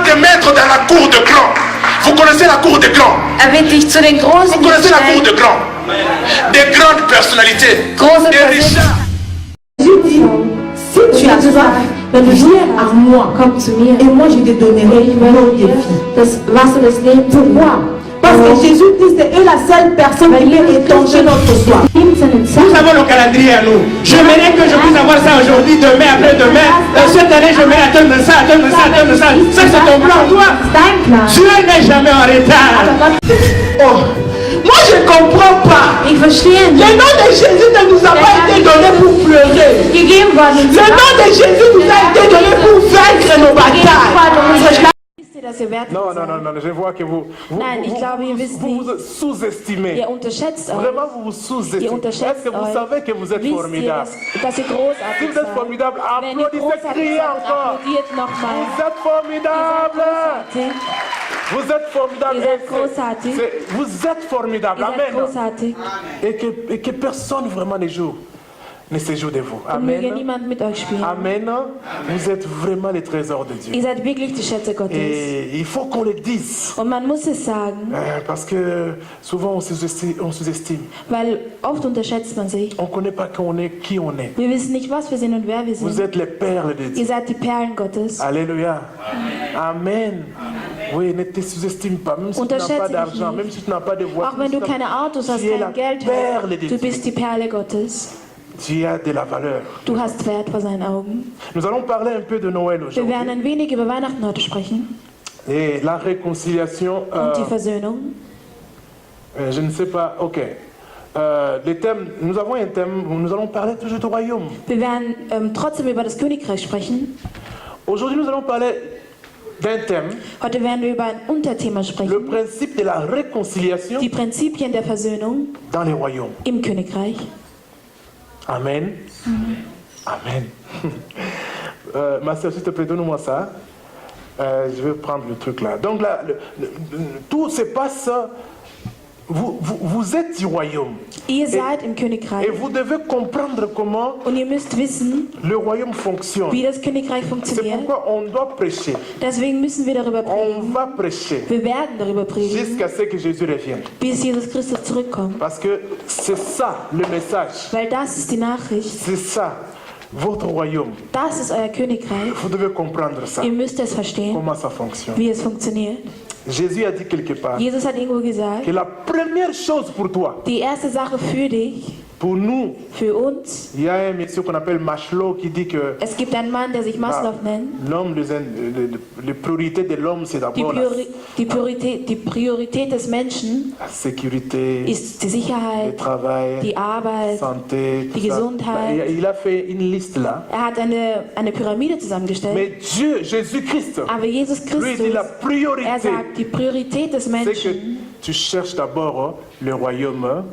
te mettre dans la cour de clan. Vous connaissez la cour de clan? dich zu den Großen Vous connaissez la cour stellen. de clan? Des grandes personnalités, Große des richards. Jésus dit, si tu as soif, viens à moi. Komm zu mir. Et moi, je te donnerai l'eau de vie. Das Wasser des Lebens. Pourquoi? Parce que Jésus-Christ est la seule personne qui peut étancher notre soif. Nous avons le calendrier à nous. J'aimerais que je puisse avoir ça aujourd'hui, demain, après-demain. Cette année, je vais attendre ça, attendre ça, attendre ça. Ça, c'est ton plan, toi. Dieu n'est jamais en retard. Oh, moi, je ne comprends pas. Ich verstehe Le nicht. nom de Jésus ne nous a pas été donné pour pleurer. Gegeben worden. Le nom de Jésus nous a été donné pour vaincre nos batailles. Wisst ihr, dass ihr wertvoll Non, seid? non, non, non, je vois que vous Nein, ich glaube, ihr wisst vous nicht. sous-estimez. Ihr unterschätzt euch. Vraiment, vous vous Ihr sous-estimez. Est-ce unterschätzt que vous euch. savez que vous êtes Wisst ihr, formidable? dass ihr Si großartig vous êtes seid? formidable, Wenn ihr applaudissez, großartig criez seid, encore. applaudiert nochmal. Vous êtes formidable. Großartig. Vous êtes formidable. Ihr seid großartig. Vous êtes formidable. Ihr seid Amen. großartig. Et que personne vraiment ne se joue de vous. Und möge Amen. niemand mit euch spielen. Amen. Vous êtes vraiment les trésors de Dieu. Ihr seid wirklich die Schätze Gottes. Et il faut qu'on le dise. Und man muss es sagen, Parce que souvent on sous-estime. weil oft unterschätzt man sich. On ne connaît pas qui on est. Wir wissen nicht, was wir sind und wer wir Vous sind. êtes les perles de Ihr Dieu. seid die Perlen Gottes. Alléluia. Amen. Oui, ne te sous-estime pas. Même si tu n'as Unterschätze pas dich d'argent, nicht. même si tu n'as pas de voiture. Auch wenn du keine Autos hast, Tu es la kein Geld perle de hast, du Dieu. bist die Perle Gottes. Tu as de la valeur. Du hast Wert vor seinen Augen. Nous allons parler un peu de Noël Wir aujourd'hui. werden ein wenig über Weihnachten heute sprechen Et la réconciliation, und die Versöhnung. je ne sais pas, ok. Les thèmes, nous avons un thème, nous allons parler toujours du royaume. Wir werden trotzdem über das Königreich sprechen. Aujourd'hui, nous allons parler d'un thème, Heute werden wir über ein Unterthema le sprechen. principe de la réconciliation Die Prinzipien der Versöhnung dans les royaumes. im Königreich. Amen. Amen. Ma soeur, s'il te plaît, donne-moi ça. Je vais prendre le truc là. Donc là, tout se passe. Vous êtes du royaume. Ihr seid im Königreich Et vous devez comprendre comment und ihr müsst wissen, le royaume fonctionne. wie das Königreich C'est funktioniert. pourquoi on doit prêcher. Deswegen müssen wir darüber On predigen. va prêcher Wir werden darüber predigen, jusqu'à ce que Jésus revienne. bis Jesus Christus zurückkommt. Parce que c'est ça le message. Weil das ist die Nachricht. C'est ça votre royaume. Das ist euer Königreich. Vous devez comprendre ça. Ihr müsst es verstehen, Comment ça fonctionne. wie es funktioniert. Jésus a dit quelque part Jesus hat irgendwo gesagt, que la première chose pour toi, die erste Sache für dich, pour nous, für uns, il y a un monsieur qu'on appelle Maslow qui dit que es gibt einen Mann, der sich Maslow nennt. l'homme, les priorités de l'homme, c'est Die, d'abord die Priorität des Menschen la sécurité, ist die le Sicherheit, travail, die Arbeit. santé, tout die ça. Gesundheit. Il a fait une liste là. Er hat eine Pyramide zusammengestellt. Mais Dieu, Jésus-Christ, Aber Jesus lui dit la Christus, priorité, er sagt, die Priorität des c'est que Menschen tu cherches d'abord le royaume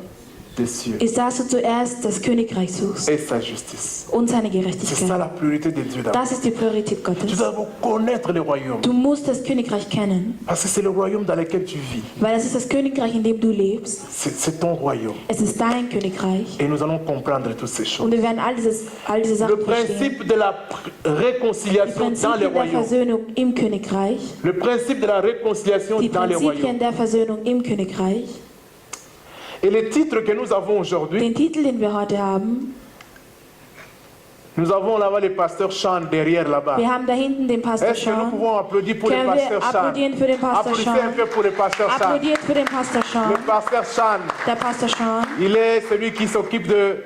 des cieux ist, dass du zuerst das Königreich suchst et sa justice. und seine C'est ça Gerechtigkeit. la priorité de Dieu d'abord. Das ist die Priorität Tu Gottes. dois connaître le royaume. Du musst das Königreich kennen, Parce que c'est le royaume dans lequel tu vis. weil es ist das Königreich, in dem du lebst. C'est ton royaume. Es ist dein Königreich. Et nous allons comprendre toutes ces choses. Und wir werden all diese Le Sachen verstehen. principe de la Die réconciliation dans les Prinzipien der royaumes. Versöhnung im Königreich. Le principe de la réconciliation Die dans les Prinzipien royaumes. der Versöhnung im Königreich. Et le titre que nous avons aujourd'hui, Den Titel, den wir heute haben, nous avons là-bas le pasteur Sean derrière là-bas. wir haben da hinten den Pastor Est-ce que nous Sean. pouvons applaudir pour le Können wir pasteur Sean? applaudieren für den Pastor Applaudissez un Sean? peu pour le pasteur Sean. Applaudiert für den Pastor Sean. Le pasteur Sean, Der Pastor Sean. il est celui qui s'occupe de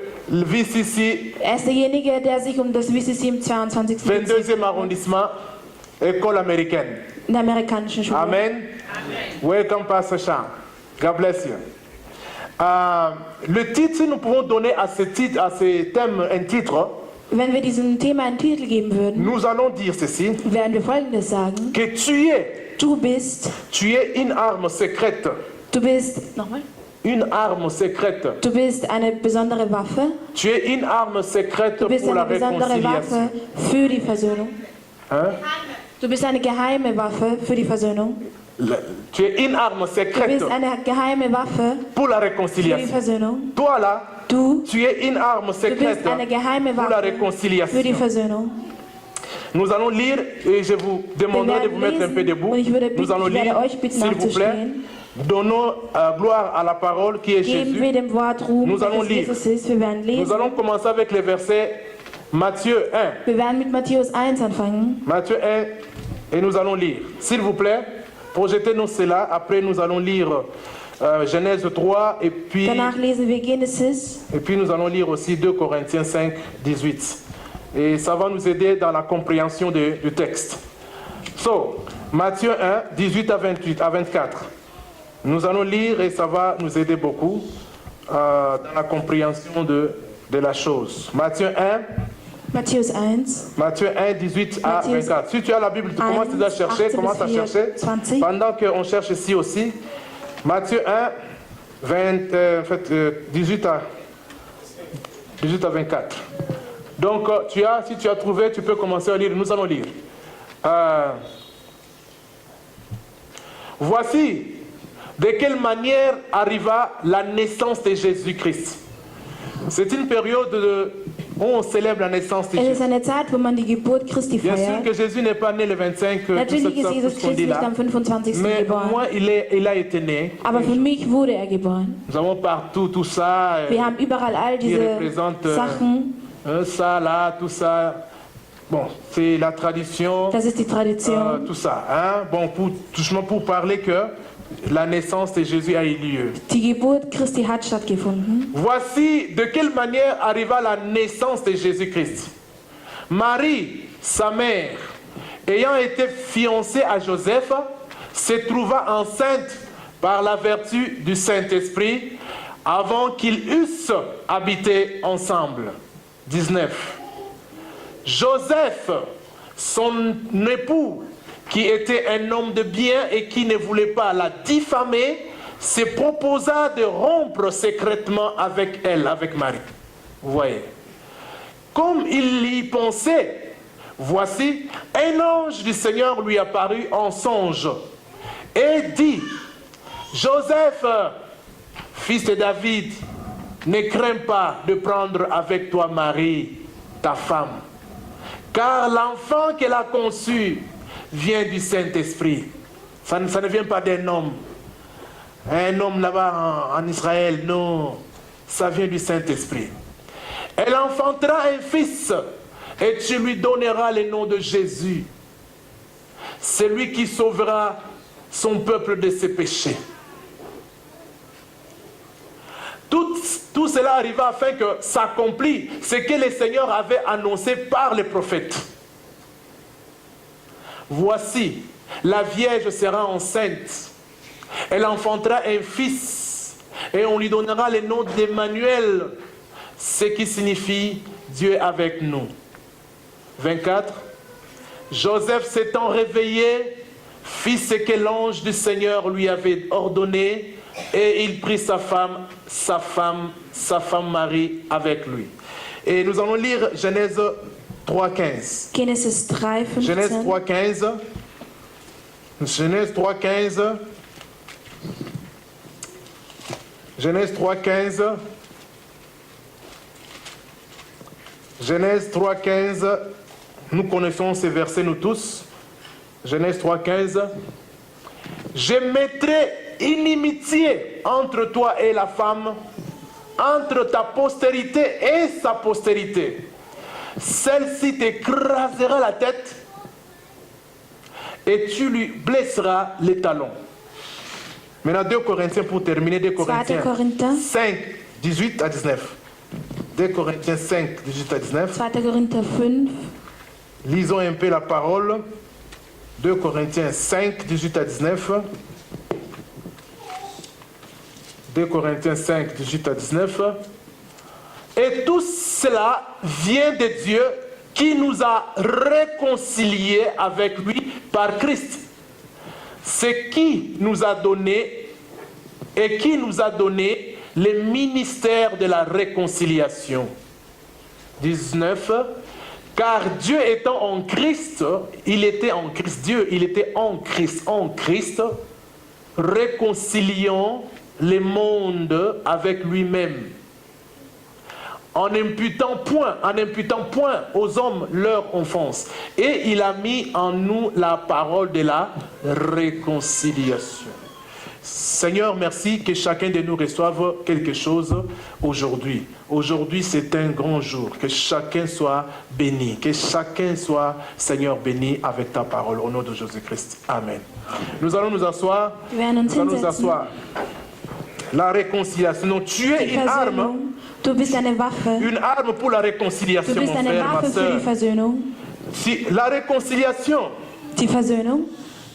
VCC, Er ist derjenige, der sich um das VCC im 22. Bezirk 22e arrondissement, école américaine. in der amerikanischen Schule. Amen. Welcome, Pastor Sean. God bless you. Le titre, si nous pouvons donner à ce thème un titre, Wenn wir diesem Thema einen Titel geben würden, nous allons dire ceci, werden wir Folgendes sagen. que Du bist une arme secrète. nochmal. Une arme secrète. Du bist eine besondere Waffe. Tu es une arme secrète Du bist pour la eine besondere réconciliation. Waffe für die Versöhnung. Hein? Du bist eine geheime Waffe für die Versöhnung. Tu es une arme Du secrète bist eine geheime Waffe pour la für die réconciliation. Versöhnung. Toi là, Du tu es une arme bist secrète eine geheime pour la Waffe für die réconciliation. Versöhnung. Nous allons lire et je vous demanderai de vous mettre un peu debout. Nous allons lire, s'il vous plaît. Donnons gloire à la parole qui est Geben wir Jésus. dem Wort Ruhm, Nous allons das lire. Jesus ist. Wir werden Nous lesen. allons commencer avec les versets Matthieu 1. Wir werden mit Matthäus 1 anfangen. Matthieu 1 et nous allons lire. S'il vous plaît, projetez-nous cela. Après, nous allons lire Genèse 3 et puis Danach lesen wir Genesis. nous allons lire aussi 2 Corinthiens 5, 18. Et ça va nous aider dans la compréhension du texte. So, Matthieu 1, 18 à 24. Nous allons lire et ça va nous aider beaucoup dans la compréhension de la chose. Matthieu 1, Matthäus 1. Matthieu 1, 18 à Matthieu 24. Si tu as la Bible, tu 1, commences déjà à chercher, 18 commence à chercher. 20. Pendant qu'on cherche ici aussi. Matthieu 1, 18 à 24. Donc, si tu as trouvé, tu peux commencer à lire. Nous allons lire. Voici de quelle manière arriva la naissance de Jésus-Christ. C'est une période où on célèbre la naissance de Es Jésus. ist eine Zeit, wo man die Geburt Christi Bien sûr feiert. que Jésus n'est pas né le 25, tout Natürlich ist ça, tout Jesus ce qu'on Christ dit nicht là. am 25. Mais geboren. moi, il a été né. Aber für mich wurde er geboren. Nous avons partout tout ça. Wir haben überall all qui diese représente Sachen. ça, là, tout ça. Bon, c'est la tradition, Das ist die Tradition. tout ça. Hein? Bon, justement pour parler que la naissance de Jésus a eu lieu. Die Geburt Christi hat stattgefunden. Voici de quelle manière arriva la naissance de Jésus-Christ. Marie, sa mère, ayant été fiancée à Joseph, se trouva enceinte par la vertu du Saint-Esprit avant qu'ils eussent habité ensemble. 19. Joseph, son époux, qui était un homme de bien et qui ne voulait pas la diffamer, se proposa de rompre secrètement avec elle, avec Marie. Vous voyez. Comme il y pensait, voici, un ange du Seigneur lui apparut en songe et dit, Joseph, fils de David, ne crains pas de prendre avec toi Marie, ta femme, car l'enfant qu'elle a conçu vient du Saint-Esprit. Ça ne vient pas d'un homme. Un homme là-bas en Israël, non. Ça vient du Saint-Esprit. Elle enfantera un fils et tu lui donneras le nom de Jésus. C'est lui qui sauvera son peuple de ses péchés. Tout cela arriva afin que s'accomplisse ce que le Seigneur avait annoncé par les prophètes. Voici, la Vierge sera enceinte. Elle enfantera un fils et on lui donnera le nom d'Emmanuel, ce qui signifie Dieu avec nous. 24. Joseph s'étant réveillé, fit ce que l'ange du Seigneur lui avait ordonné et il prit sa femme Marie avec lui. Et nous allons lire Genèse 3.15. Genesis 3, 15. Genèse 3.15. Genèse 3.15. Genèse 3.15. Genèse 3.15. Nous connaissons ces versets, nous tous. Genèse 3.15. Je mettrai inimitié entre toi et la femme, entre ta postérité et sa postérité. Celle-ci t'écrasera la tête et tu lui blesseras les talons. Maintenant 2 Corinthiens pour terminer, 2 Corinthiens 5, 18 à 19. 2 Corinthiens 5, 18 à 19. 2. Korinther 5. Lisons un peu la parole. 2 Corinthiens 5, 18 à 19. 2 Corinthiens 5, 18 à 19. Et tout cela vient de Dieu qui nous a réconciliés avec lui par Christ. C'est qui nous a donné et qui nous a donné le ministère de la réconciliation. 19. Car Dieu étant en Christ, il était en Christ, Dieu, il était en Christ, réconciliant le monde avec lui-même, en n'imputant point aux hommes leur offense. Et il a mis en nous la parole de la réconciliation. Seigneur, merci que chacun de nous reçoive quelque chose aujourd'hui. Aujourd'hui, c'est un grand jour. Que chacun soit béni. Que chacun soit, Seigneur, béni avec ta parole. Au nom de Jésus-Christ. Amen. Nous allons nous asseoir. Wir werden uns Nous allons nous hinsetzen. asseoir. La réconciliation. Donc, tu es Die une arme. Versöhnung. Du bist eine Waffe. Une arme pour la Du réconciliation, bist mon eine frère, ma Waffe für soeur. die Versöhnung. Si, la réconciliation, Die Versöhnung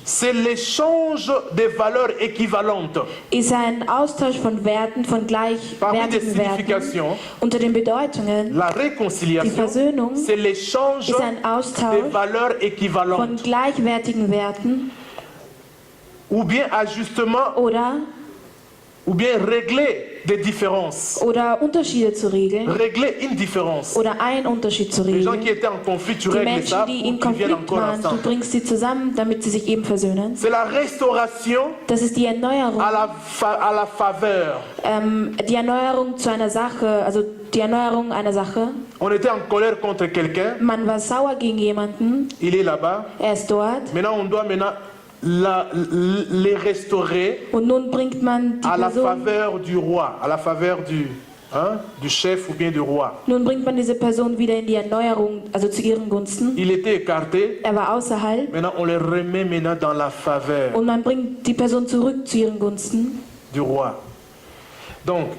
c'est l'échange des valeurs équivalentes. ist ein Austausch von Werten, von Parmi des gleichwertigen Werten. significations, Unter den Bedeutungen la Die réconciliation, Versöhnung c'est l'échange ist ein des Austausch valeurs von équivalentes. gleichwertigen Werten Ou bien ajustement, ou bien régler des différences. oder Unterschiede zu regeln Régler une différence. oder einen Unterschied zu Les gens regeln. qui étaient en conflit, tu Die règles ça Menschen, die pour in qu'ils viennent Konflikt encore waren, du ensemble. bringst sie zusammen, damit sie sich eben versöhnen. C'est la restauration Das ist die Erneuerung. à la faveur. Die Erneuerung zu einer Sache, also die Erneuerung einer Sache. On était en colère contre quelqu'un, Man war sauer gegen jemanden, il est là-bas. er ist dort Maintenant, on doit les restaurer und nun bringt man die à la Person, faveur du roi, à la faveur du chef ou bien du roi. nun bringt man diese Person wieder in die Erneuerung, also zu ihren Gunsten. Il était écarté, Er war außerhalb maintenant on le remet maintenant dans la faveur und man bringt die Person zurück zu ihren Gunsten. du roi. Donc,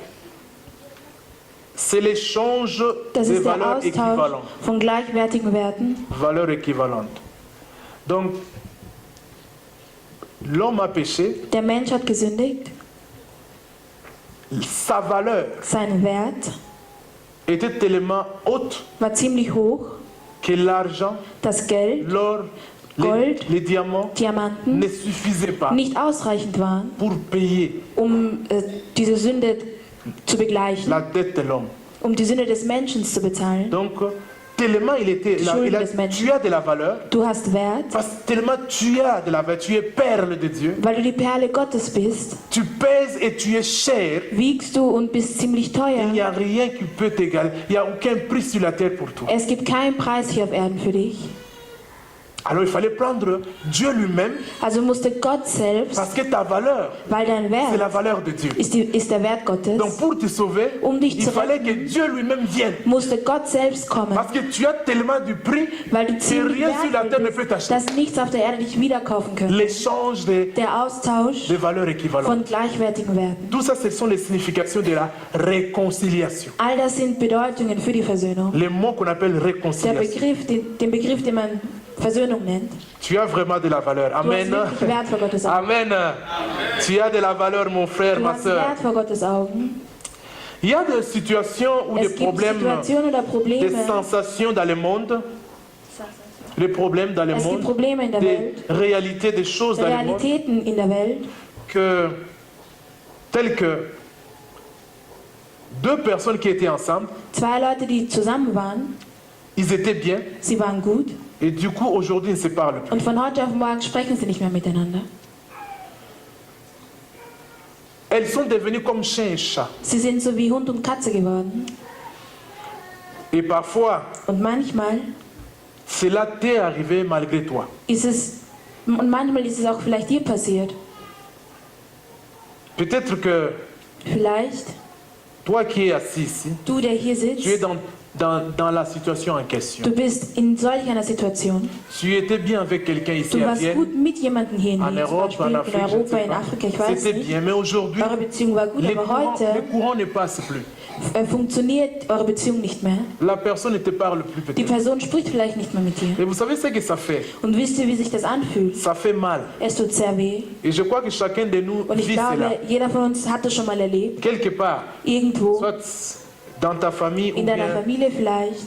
c'est l'échange Das des ist der valeurs Austausch équivalentes. von gleichwertigen Werten. Valeurs équivalentes. Donc, l'homme a péché, Der Mensch hat gesündigt, sa valeur sein Wert était tellement haute war ziemlich hoch, que l'argent, das Geld, l'or, Gold, les diamants Diamanten ne suffisaient pas nicht ausreichend waren, pour payer diese Sünde zu begleichen, la dette de l'homme. die Sünde des Menschen zu bezahlen. Donc, tellement il était là, Schulden des Menschen. tu as de la valeur, Du hast Wert, parce que tellement tu as de la valeur, tu es perle de Dieu, weil du die Perle Gottes bist, tu pèses et tu es cher, wiegst du und bist ziemlich il n'y teuer. a rien qui peut t'égaler, il n'y a aucun prix sur la terre pour toi. Es gibt keinen Preis hier auf Erden für dich. Alors il fallait prendre Dieu lui-même, Also musste Gott selbst, parce que ta valeur, weil dein c'est la Wert valeur de Dieu. ist der Wert Gottes, Donc pour te sauver, dich il zu fallait que Dieu lui-même vienne. musste Gott selbst kommen, Parce que tu as tellement du prix weil du que ziemlich rien sur la terre ne peut wertvoll bist, t'acheter. dass nichts auf der Erde dich wiederkaufen könnte. L'échange des Der Austausch valeurs équivalentes. von gleichwertigen Werten. Tout ça, ce sont les significations de la réconciliation. All das sind Bedeutungen für die Versöhnung. Les mots qu'on appelle Der réconciliation. den Begriff, den man Versöhnung nennt. Tu as vraiment de la valeur. Du hast Amen. wirklich Wert vor Gottes Augen. Amen. Tu as de la valeur, mon frère, Du ma hast soeur. Wert vor Gottes Augen. Il y a des situations ou des Es gibt problèmes, Situationen oder des Probleme, sensations dans le monde, les problèmes dans le es gibt monde, Probleme in der des Welt, réalités, des choses dans le monde, Realitäten in der Welt, telles que deux personnes qui étaient ensemble, zwei Leute, die zusammen waren, ils étaient bien, sie waren gut et du coup, aujourd'hui, ils ne se parlent plus. und von heute auf morgen sprechen sie nicht mehr miteinander. Elles sont devenues comme chien et chat. Sie sind so wie Hund und Katze geworden. Et parfois, Und manchmal cela t'est arrivé malgré toi. ist es auch vielleicht dir passiert. Peut-être que Vielleicht toi qui es assis ici, du, der hier tu es sitzt, dans la situation en question. du bist in solch einer Situation. Tu étais bien avec quelqu'un ici Du à warst Vienne, gut mit jemandem hier in en Wien, zum Europe, en Beispiel Afrique, in je ne Europa, sais in pas. Afrika, ich weiß C'était nicht. bien, mais aujourd'hui, Eure Beziehung war gut, aber le heute courant ne passe plus. Funktioniert eure Beziehung nicht mehr. La personne ne te parle plus Die peut-être. Person spricht vielleicht nicht mehr mit dir. Et vous savez ce que ça fait? Und wisst ihr, wie sich das anfühlt? Ça fait mal. Es tut sehr weh. Et je crois que chacun de nous Und ich vit cela. glaube, jeder von uns hat das schon mal erlebt. Quelque part, Irgendwo, soit dans ta famille ou in deiner bien, Familie vielleicht.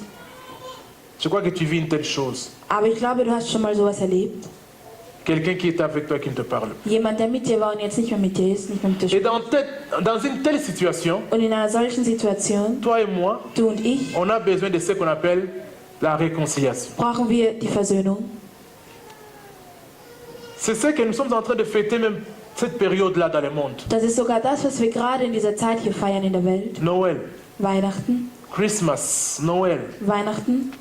je crois que tu vis une telle chose. Aber ich glaube, du hast schon mal sowas erlebt. Quelqu'un qui est avec toi qui ne te parle plus. Jemand, der mit dir war und jetzt nicht mehr mit dir ist, nicht mehr mit dir Et spricht. dans une telle situation, Und in einer solchen Situation, toi et moi, du und ich, on a besoin de ce qu'on appelle la réconciliation. brauchen wir die Versöhnung. C'est ce que nous sommes en train de fêter même cette période-là dans le monde. Das ist sogar das, was wir gerade in dieser Zeit hier feiern in der Welt. Noël. Weihnachten. Christmas, Noël, Weihnachten,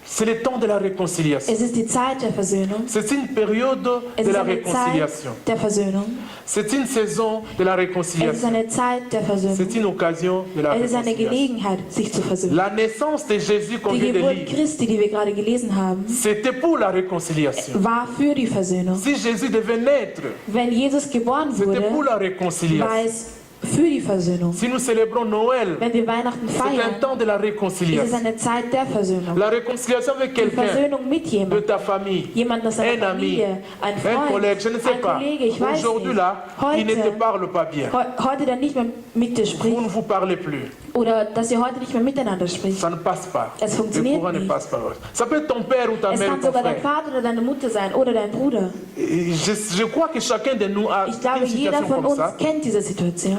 c'est le temps de la réconciliation. es ist die Zeit der Versöhnung. C'est une période Es de ist la eine réconciliation. Zeit der Versöhnung. C'est une saison de la Es ist réconciliation. eine Zeit der Versöhnung. C'est une occasion de la Es ist eine réconciliation. Gelegenheit, sich zu versöhnen. La naissance de Jésus qu'on Die vient de Geburt lire, Christi, die wir gerade gelesen haben, c'était pour la réconciliation. war für die Versöhnung. Si Jésus devait naître, Wenn Jesus geboren c'était pour wurde, la war réconciliation. es für die Versöhnung. Si nous célébrons Noël, Wenn wir Weihnachten c'est un feiern, temps de la ist es réconciliation. eine Zeit der Versöhnung. La réconciliation avec Die quelqu'un Versöhnung mit de jemandem. ta famille, Jemand aus un deiner ami, Familie, ein un Freund, collègue, je ne sais ein pas. Kollege, ich weiß Aujourd'hui nicht. là, il ne te Heute, parle pas bien. heute der nicht mehr mit dir Vous spricht ne vous parlez plus. oder dass ihr heute nicht mehr miteinander spricht. Ça ne passe pas. Es Le funktioniert courant ne nicht. passe pas. Ça peut être ton père ou ta Es mère ou kann ton sogar dein frère. Vater oder deine Mutter sein oder dein Bruder. Je crois que chacun de nous a Ich glaube, une jeder situation von comme uns ça. kennt diese Situation.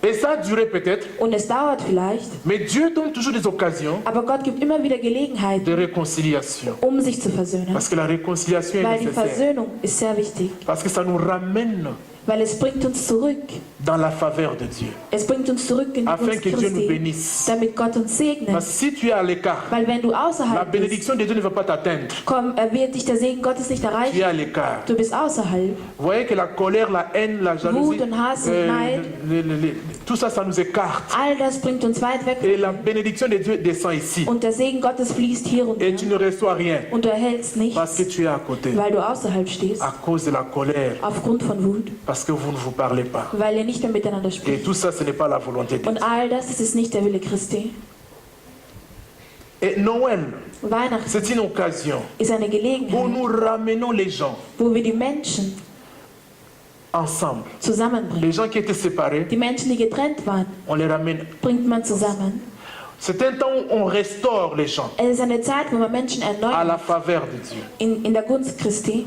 Et ça a duré peut-être. Und es dauert vielleicht, Mais Dieu donne toujours des occasions aber Gott gibt immer wieder Gelegenheiten, de réconciliation. um sich zu versöhnen. Parce que la réconciliation est Weil die nécessaire. Versöhnung ist sehr wichtig. Parce que ça nous ramène Weil es bringt uns zurück. dans la faveur de Dieu. Es bringt uns zurück in die Afin Gunst que Dieu nous Christi, bénisse. damit Gott uns segnet. Parce que si tu es à l'écart, Weil wenn du la außerhalb bist, bénédiction de Dieu ne va pas t'atteindre. wird dich der Segen Gottes nicht Tu es erreichen. à l'écart. Du bist außerhalb. Vous voyez que la colère, la haine, la jalousie, Wut und Hass und Neid. tout ça, ça nous écarte. All das bringt uns weit weg. Et la bénédiction de Dieu descend ici. Und der Segen Gottes fließt hier runter. Et tu ne reçois rien. Und du erhältst Parce que nichts, tu es à côté. weil du außerhalb stehst. À cause de la colère. Aufgrund von Wut. Parce que vous ne vous parlez pas. Weil ihr nicht mehr miteinander Et spricht. tout ça, ce n'est pas la volonté de Dieu. Und all das, das ist nicht der Wille Christi. Et Noël, Weihnachten c'est une occasion ist eine où Gelegenheit, nous ramenons les gens wo wir die Menschen ensemble. zusammenbringen. Les gens qui étaient séparés, Die Menschen, die getrennt waren, on les ramène. bringt man zusammen. C'est un temps où on restaure les gens Es ist eine Zeit, wo man Menschen à erneuert. la faveur de Dieu. In der Gunst Christi.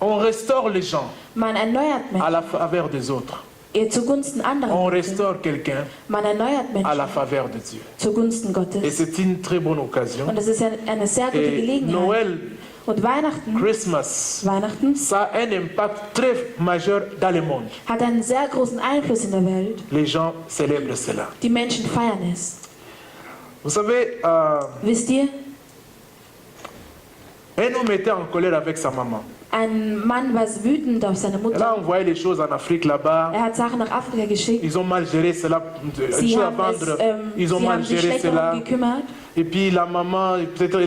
On restaure les gens Man erneuert à Menschen. la faveur des autres. Zugunsten On anderer Menschen. restaure quelqu'un Man erneuert à la Menschen faveur de Dieu. zugunsten Et Gottes. c'est une très bonne occasion. Und das ist eine sehr gute Et Gelegenheit. Noël, Und Weihnachten, Christmas, Weihnachten ça a un impact très majeur dans le monde. hat einen sehr großen Einfluss in der Welt. Les gens célèbrent cela. Die Menschen feiern es. Vous savez, Wisst ihr, un homme était en colère avec sa maman. ein Mann war wütend auf seine Elle Mutter. a envoyé les choses en Afrique là-bas. Er hat Sachen nach Afrika geschickt. Ils ont mal géré cela. Sie Dieu à haben, es, vendre. Ils ont sie mal haben sich géré schlecht darum cela. gekümmert. Et puis la maman, peut-être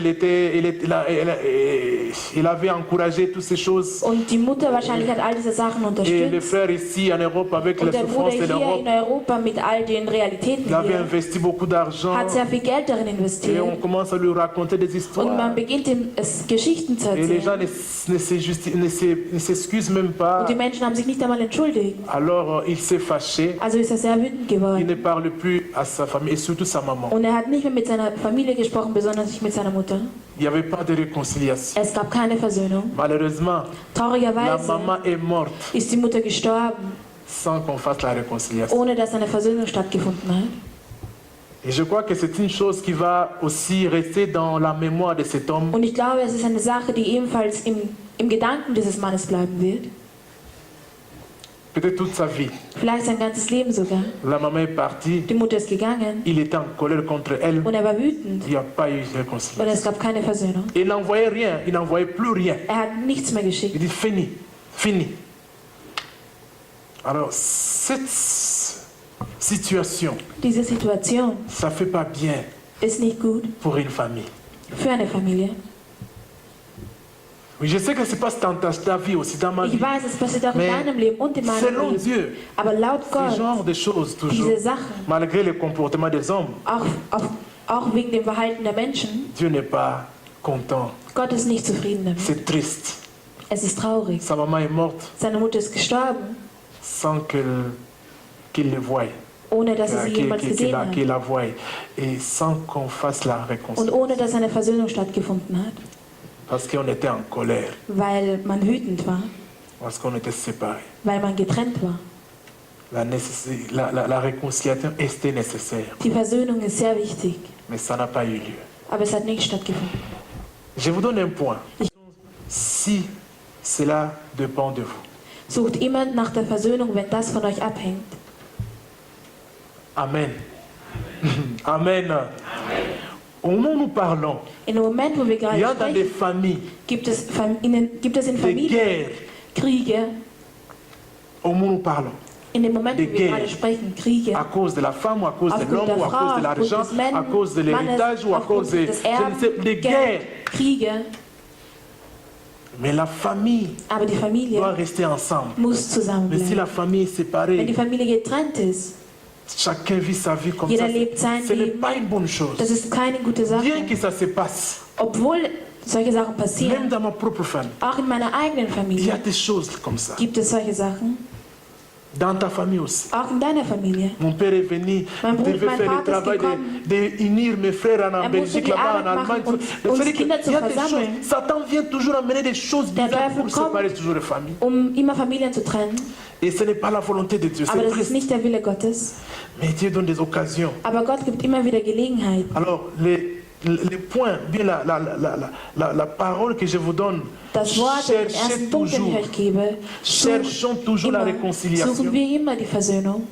elle avait encouragé toutes ces choses. Und die Mutter wahrscheinlich hat all diese Sachen Et le unterstützt. frère ici en Europe avec Und les der Bruder souffrances de hier l'Europe, in Europa mit all den Realitäten il avait hier investi beaucoup d'argent. hat sehr viel Geld darin Et investiert. on commence à lui raconter des Und histoires. man beginnt ihm es Geschichten zu Et les gens erzählen. ne s'excusent même pas. Und die Menschen haben sich nicht einmal entschuldigt. Alors il s'est fâché. Also ist er sehr wütend Il geworden. ne parle plus à sa famille et surtout sa maman. Und er hat nicht mehr mit seiner Familie gesprochen, besonders nicht mit seiner Mutter. Il n'y avait pas de réconciliation. Es gab keine Versöhnung. Malheureusement, la Traurigerweise maman est morte ist die Mutter gestorben, sans qu'on fasse la réconciliation. ohne dass eine Versöhnung stattgefunden hat. Et je crois que c'est une chose qui va aussi rester dans la mémoire de cet homme. Und ich glaube, es ist eine Sache, die ebenfalls im Gedanken dieses Mannes bleiben wird. Peut-être toute sa vie. Vielleicht sein ganzes Leben sogar. La maman est partie. Die Mutter ist gegangen Il était en colère contre elle. und er war wütend Il n'y a pas eu de und réconciliation. es gab keine Versöhnung. Il n'envoyait rien. Il n'envoyait plus rien. Er hat nichts mehr Il geschickt. dit fini. Fini. Alors, cette situation, Diese Situation ça ne fait pas bien ist nicht gut pour une famille. für eine Familie. Oui, je sais que c'est pas dans ta vie aussi, dans ma vie. Ich weiß, es passiert auch in Mais deinem Leben und in meinem selon Leben. Dieu, Aber laut ce Gott, genre de choses toujours, diese Sachen, malgré le comportement des hommes, auch wegen dem Verhalten der Menschen, Dieu n'est pas content. Gott ist nicht zufrieden damit. C'est triste. Es ist traurig. Sa maman est morte Seine Mutter ist gestorben, sans qu'il le voie, ohne dass er sie jemals gesehen hat. qu'il la voie, et sans qu'on fasse la Und réconciliation. ohne dass eine Versöhnung stattgefunden hat. Parce qu'on était en colère, Weil man wütend war, parce qu'on était séparés. weil man getrennt war. La réconciliation était nécessaire, Die Versöhnung ist sehr wichtig, mais ça n'a pas eu lieu. aber es hat nicht stattgefunden. Je vous donne un point. Si cela dépend de vous. Sucht immer nach der Versöhnung, wenn das von euch abhängt. Amen. Amen. Au moment où nous parlons, In dem Moment, wo wir il gerade y a dans des sprechen, familles gibt es in des Familien guerres. Kriege. Au moment où nous parlons, In dem Moment, Des wo wir guerres. gerade sprechen, Kriege. à cause de la femme ou à cause de Aufgrund l'homme der ou à Frau, cause de aufgrund l'argent, des à cause de Mannes, l'héritage ou à aufgrund cause de, des je ne sais, des guerres. Geld, Kriege. Mais la famille Aber die Familie doit rester ensemble. muss Mais si zusammenbleiben. la famille est Wenn séparée, die Familie getrennt ist, chacun vit sa vie comme Jeder ça, lebt sein ce n'est Leben. pas une bonne chose. das ist keine gute Sache. Bien que ça se passe, Obwohl solche Sachen même passieren, dans ma propre famille, auch in meiner eigenen il y a Familie des choses comme ça. gibt es solche Sachen. Dans ta famille aussi. Auch in deiner Familie. Mon père est venu, Mein Bruder, devait mein faire le Vater ist travail gekommen. de unir mes frères en musste Belgique, die là-bas, en Arbeit Allemagne. machen, C'est-à-dire uns qu'il Kinder zu y a des choses, versammeln. Satan vient toujours amener des choses Der bizarres Teufel pour kommt. séparer toujours les familles. Immer Familien zu trennen. Et ce n'est pas la volonté de Dieu, Aber c'est das ist triste. nicht der Wille Gottes. Mais Dieu donne des occasions. Aber Gott gibt immer wieder Gelegenheit. Alors, les points, bien la parole que je vous donne, Das Wort, den cherchez ersten Punkt, den ich toujours, euch gebe, cherchons toujours la suchen réconciliation, wir immer die Versöhnung,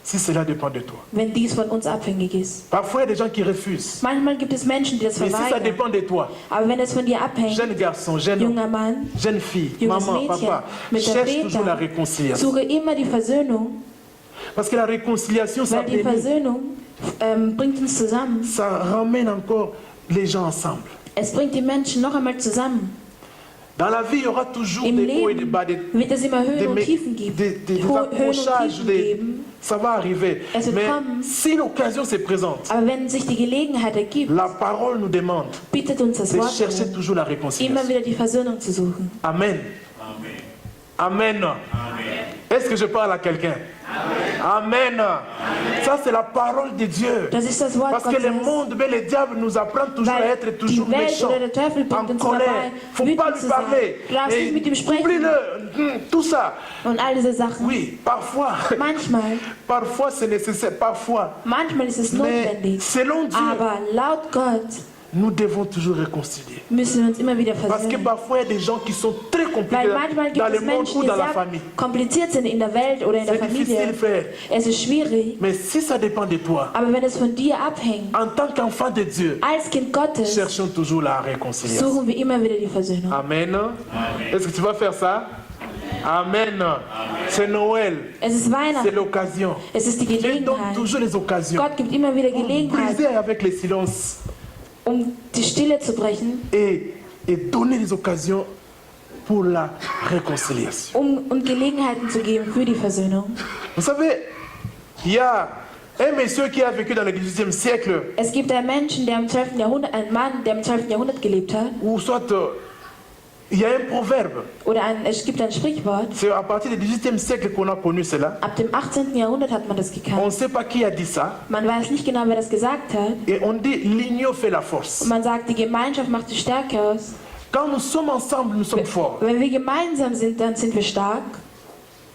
si cela dépend de toi. wenn dies von uns abhängig ist. Parfois, il y a des gens qui refusent. Manchmal gibt es Menschen, die das Mais si ça verweigern. dépend de toi, Aber wenn es von dir abhängt, jeune garçon, jeune junger Mann, jeune fille, junges maman, Mädchen, papa, mit der cherche toujours la Väter, réconciliation. suche immer die Versöhnung, Parce que la réconciliation, ça weil die permet, Versöhnung bringt uns zusammen. ça ramène encore les gens ensemble. Es bringt die Menschen noch einmal zusammen. Dans la vie, il y aura toujours Im des hauts et des Leben bas, wird es immer Höhen und Tiefen geben. des Höhen und accrochages, Tiefen geben. ça va arriver. Es wird Mais kommen. si l'occasion se présente, Aber wenn sich die Gelegenheit ergibt, la parole nous demande bittet uns das de Wort chercher darum, toujours la immer réconciliation. wieder die Versöhnung zu suchen. Amen. Amen. Est-ce que je parle à quelqu'un? Amen. Ça, c'est la parole de Dieu. Das ist das Wort Parce que le Gottes. monde, mais le diable nous apprend toujours à Weil être die toujours Welt méchant, oder der Teufel bringt en uns colère. dabei, Faut pas wütend lui zu sein. parler. Du darfst nicht mit ihm sprechen. Oublie-le. Tout ça. Und all diese Sachen. Oui, parfois. Manchmal, Parfois, c'est nécessaire. Parfois. manchmal ist es Mais notwendig. selon Dieu, Aber laut Gott nous devons toujours réconcilier. müssen wir uns immer wieder Parce que versöhnen. parfois, il y a des gens qui sont très compliqués Weil manchmal gibt dans le es monde Menschen, ou die dans la sehr famille. kompliziert sind in der Welt oder in der C'est difficile, Familie. frère. Es ist schwierig, Mais si ça dépend de toi, aber wenn es von dir abhängt, en tant qu'enfant de Dieu, als Kind Gottes, cherchons toujours la réconciliation. suchen wir immer wieder die Versöhnung. Amen. Est-ce que tu vas faire ça? Amen. C'est Noël. Es ist C'est Weihnachten, l'occasion. es ist die Dieu donne Gelegenheit. toujours les occasions. Gott gibt immer wieder Pour Gelegenheit, briser avec les silences die Stille zu brechen, et donner les occasions pour la réconciliation. und Gelegenheiten zu geben für die Versöhnung. Vous savez, il y a un monsieur qui a vécu dans le 18e siècle, Es gibt einen Menschen, der im 12. Jahrhundert, einen Mann, der im 12. Jahrhundert gelebt hat, ou soit il y a un proverbe. oder es gibt ein Sprichwort. C'est à partir du 18e siècle qu'on a connu cela. Ab dem 18. Jahrhundert hat man das On ne gekannt. sait pas qui a dit ça. Man weiß nicht genau, wer das gesagt hat. Et on dit l'union fait la force. Und man sagt, die Gemeinschaft macht die Stärke aus. Quand nous sommes ensemble, nous sommes forts. Wenn wir gemeinsam sind, dann sind wir stark.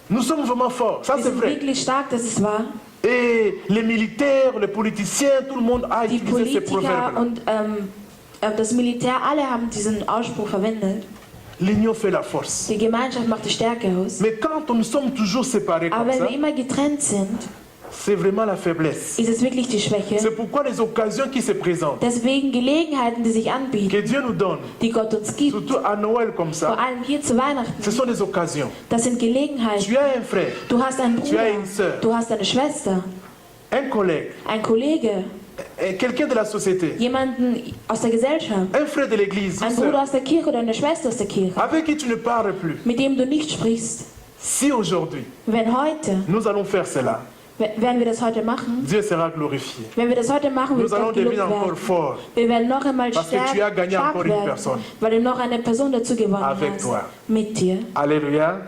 Nous sommes vraiment forts. Ça, Wir c'est sind vrai. wirklich stark, das ist wahr. Et les militaires, les politiciens, tout le monde a Die utilisé ces Politiker proverbes-là. und das Militär, alle haben diesen Ausspruch verwendet. L'union fait la force. Die Gemeinschaft macht die Stärke aus. Mais quand nous sommes toujours séparés Aber comme wenn ça, wir immer getrennt sind, c'est vraiment la faiblesse. ist es wirklich die Schwäche. C'est pourquoi les occasions qui se présentent, Deswegen Gelegenheiten, die sich anbieten, que Dieu nous donne, die Gott uns gibt, surtout à Noël comme vor ça, allem hier zu ce Weihnachten, sont des occasions. das sind Gelegenheiten. Tu as un frère, Du hast einen Tu as Bruder, une sœur. du hast eine Schwester, un collègue, ein Kollege, quelqu'un de la société, jemanden aus der Gesellschaft, un frère de l'église, ein une Bruder sœur, aus der Kirche oder eine Schwester aus der Kirche, avec qui tu ne parles plus. mit dem du nicht sprichst. Si aujourd'hui, Wenn heute, nous allons faire cela, werden wir das heute machen, Dieu sera glorifié. wenn wir das heute machen, wird Nous allons Gott gelobt devenir encore werden. forts Wir werden noch einmal Parce que tu as gagné stark encore une werden, personne. weil du noch eine Person dazu gewonnen Avec hast, toi. mit dir. Alléluia.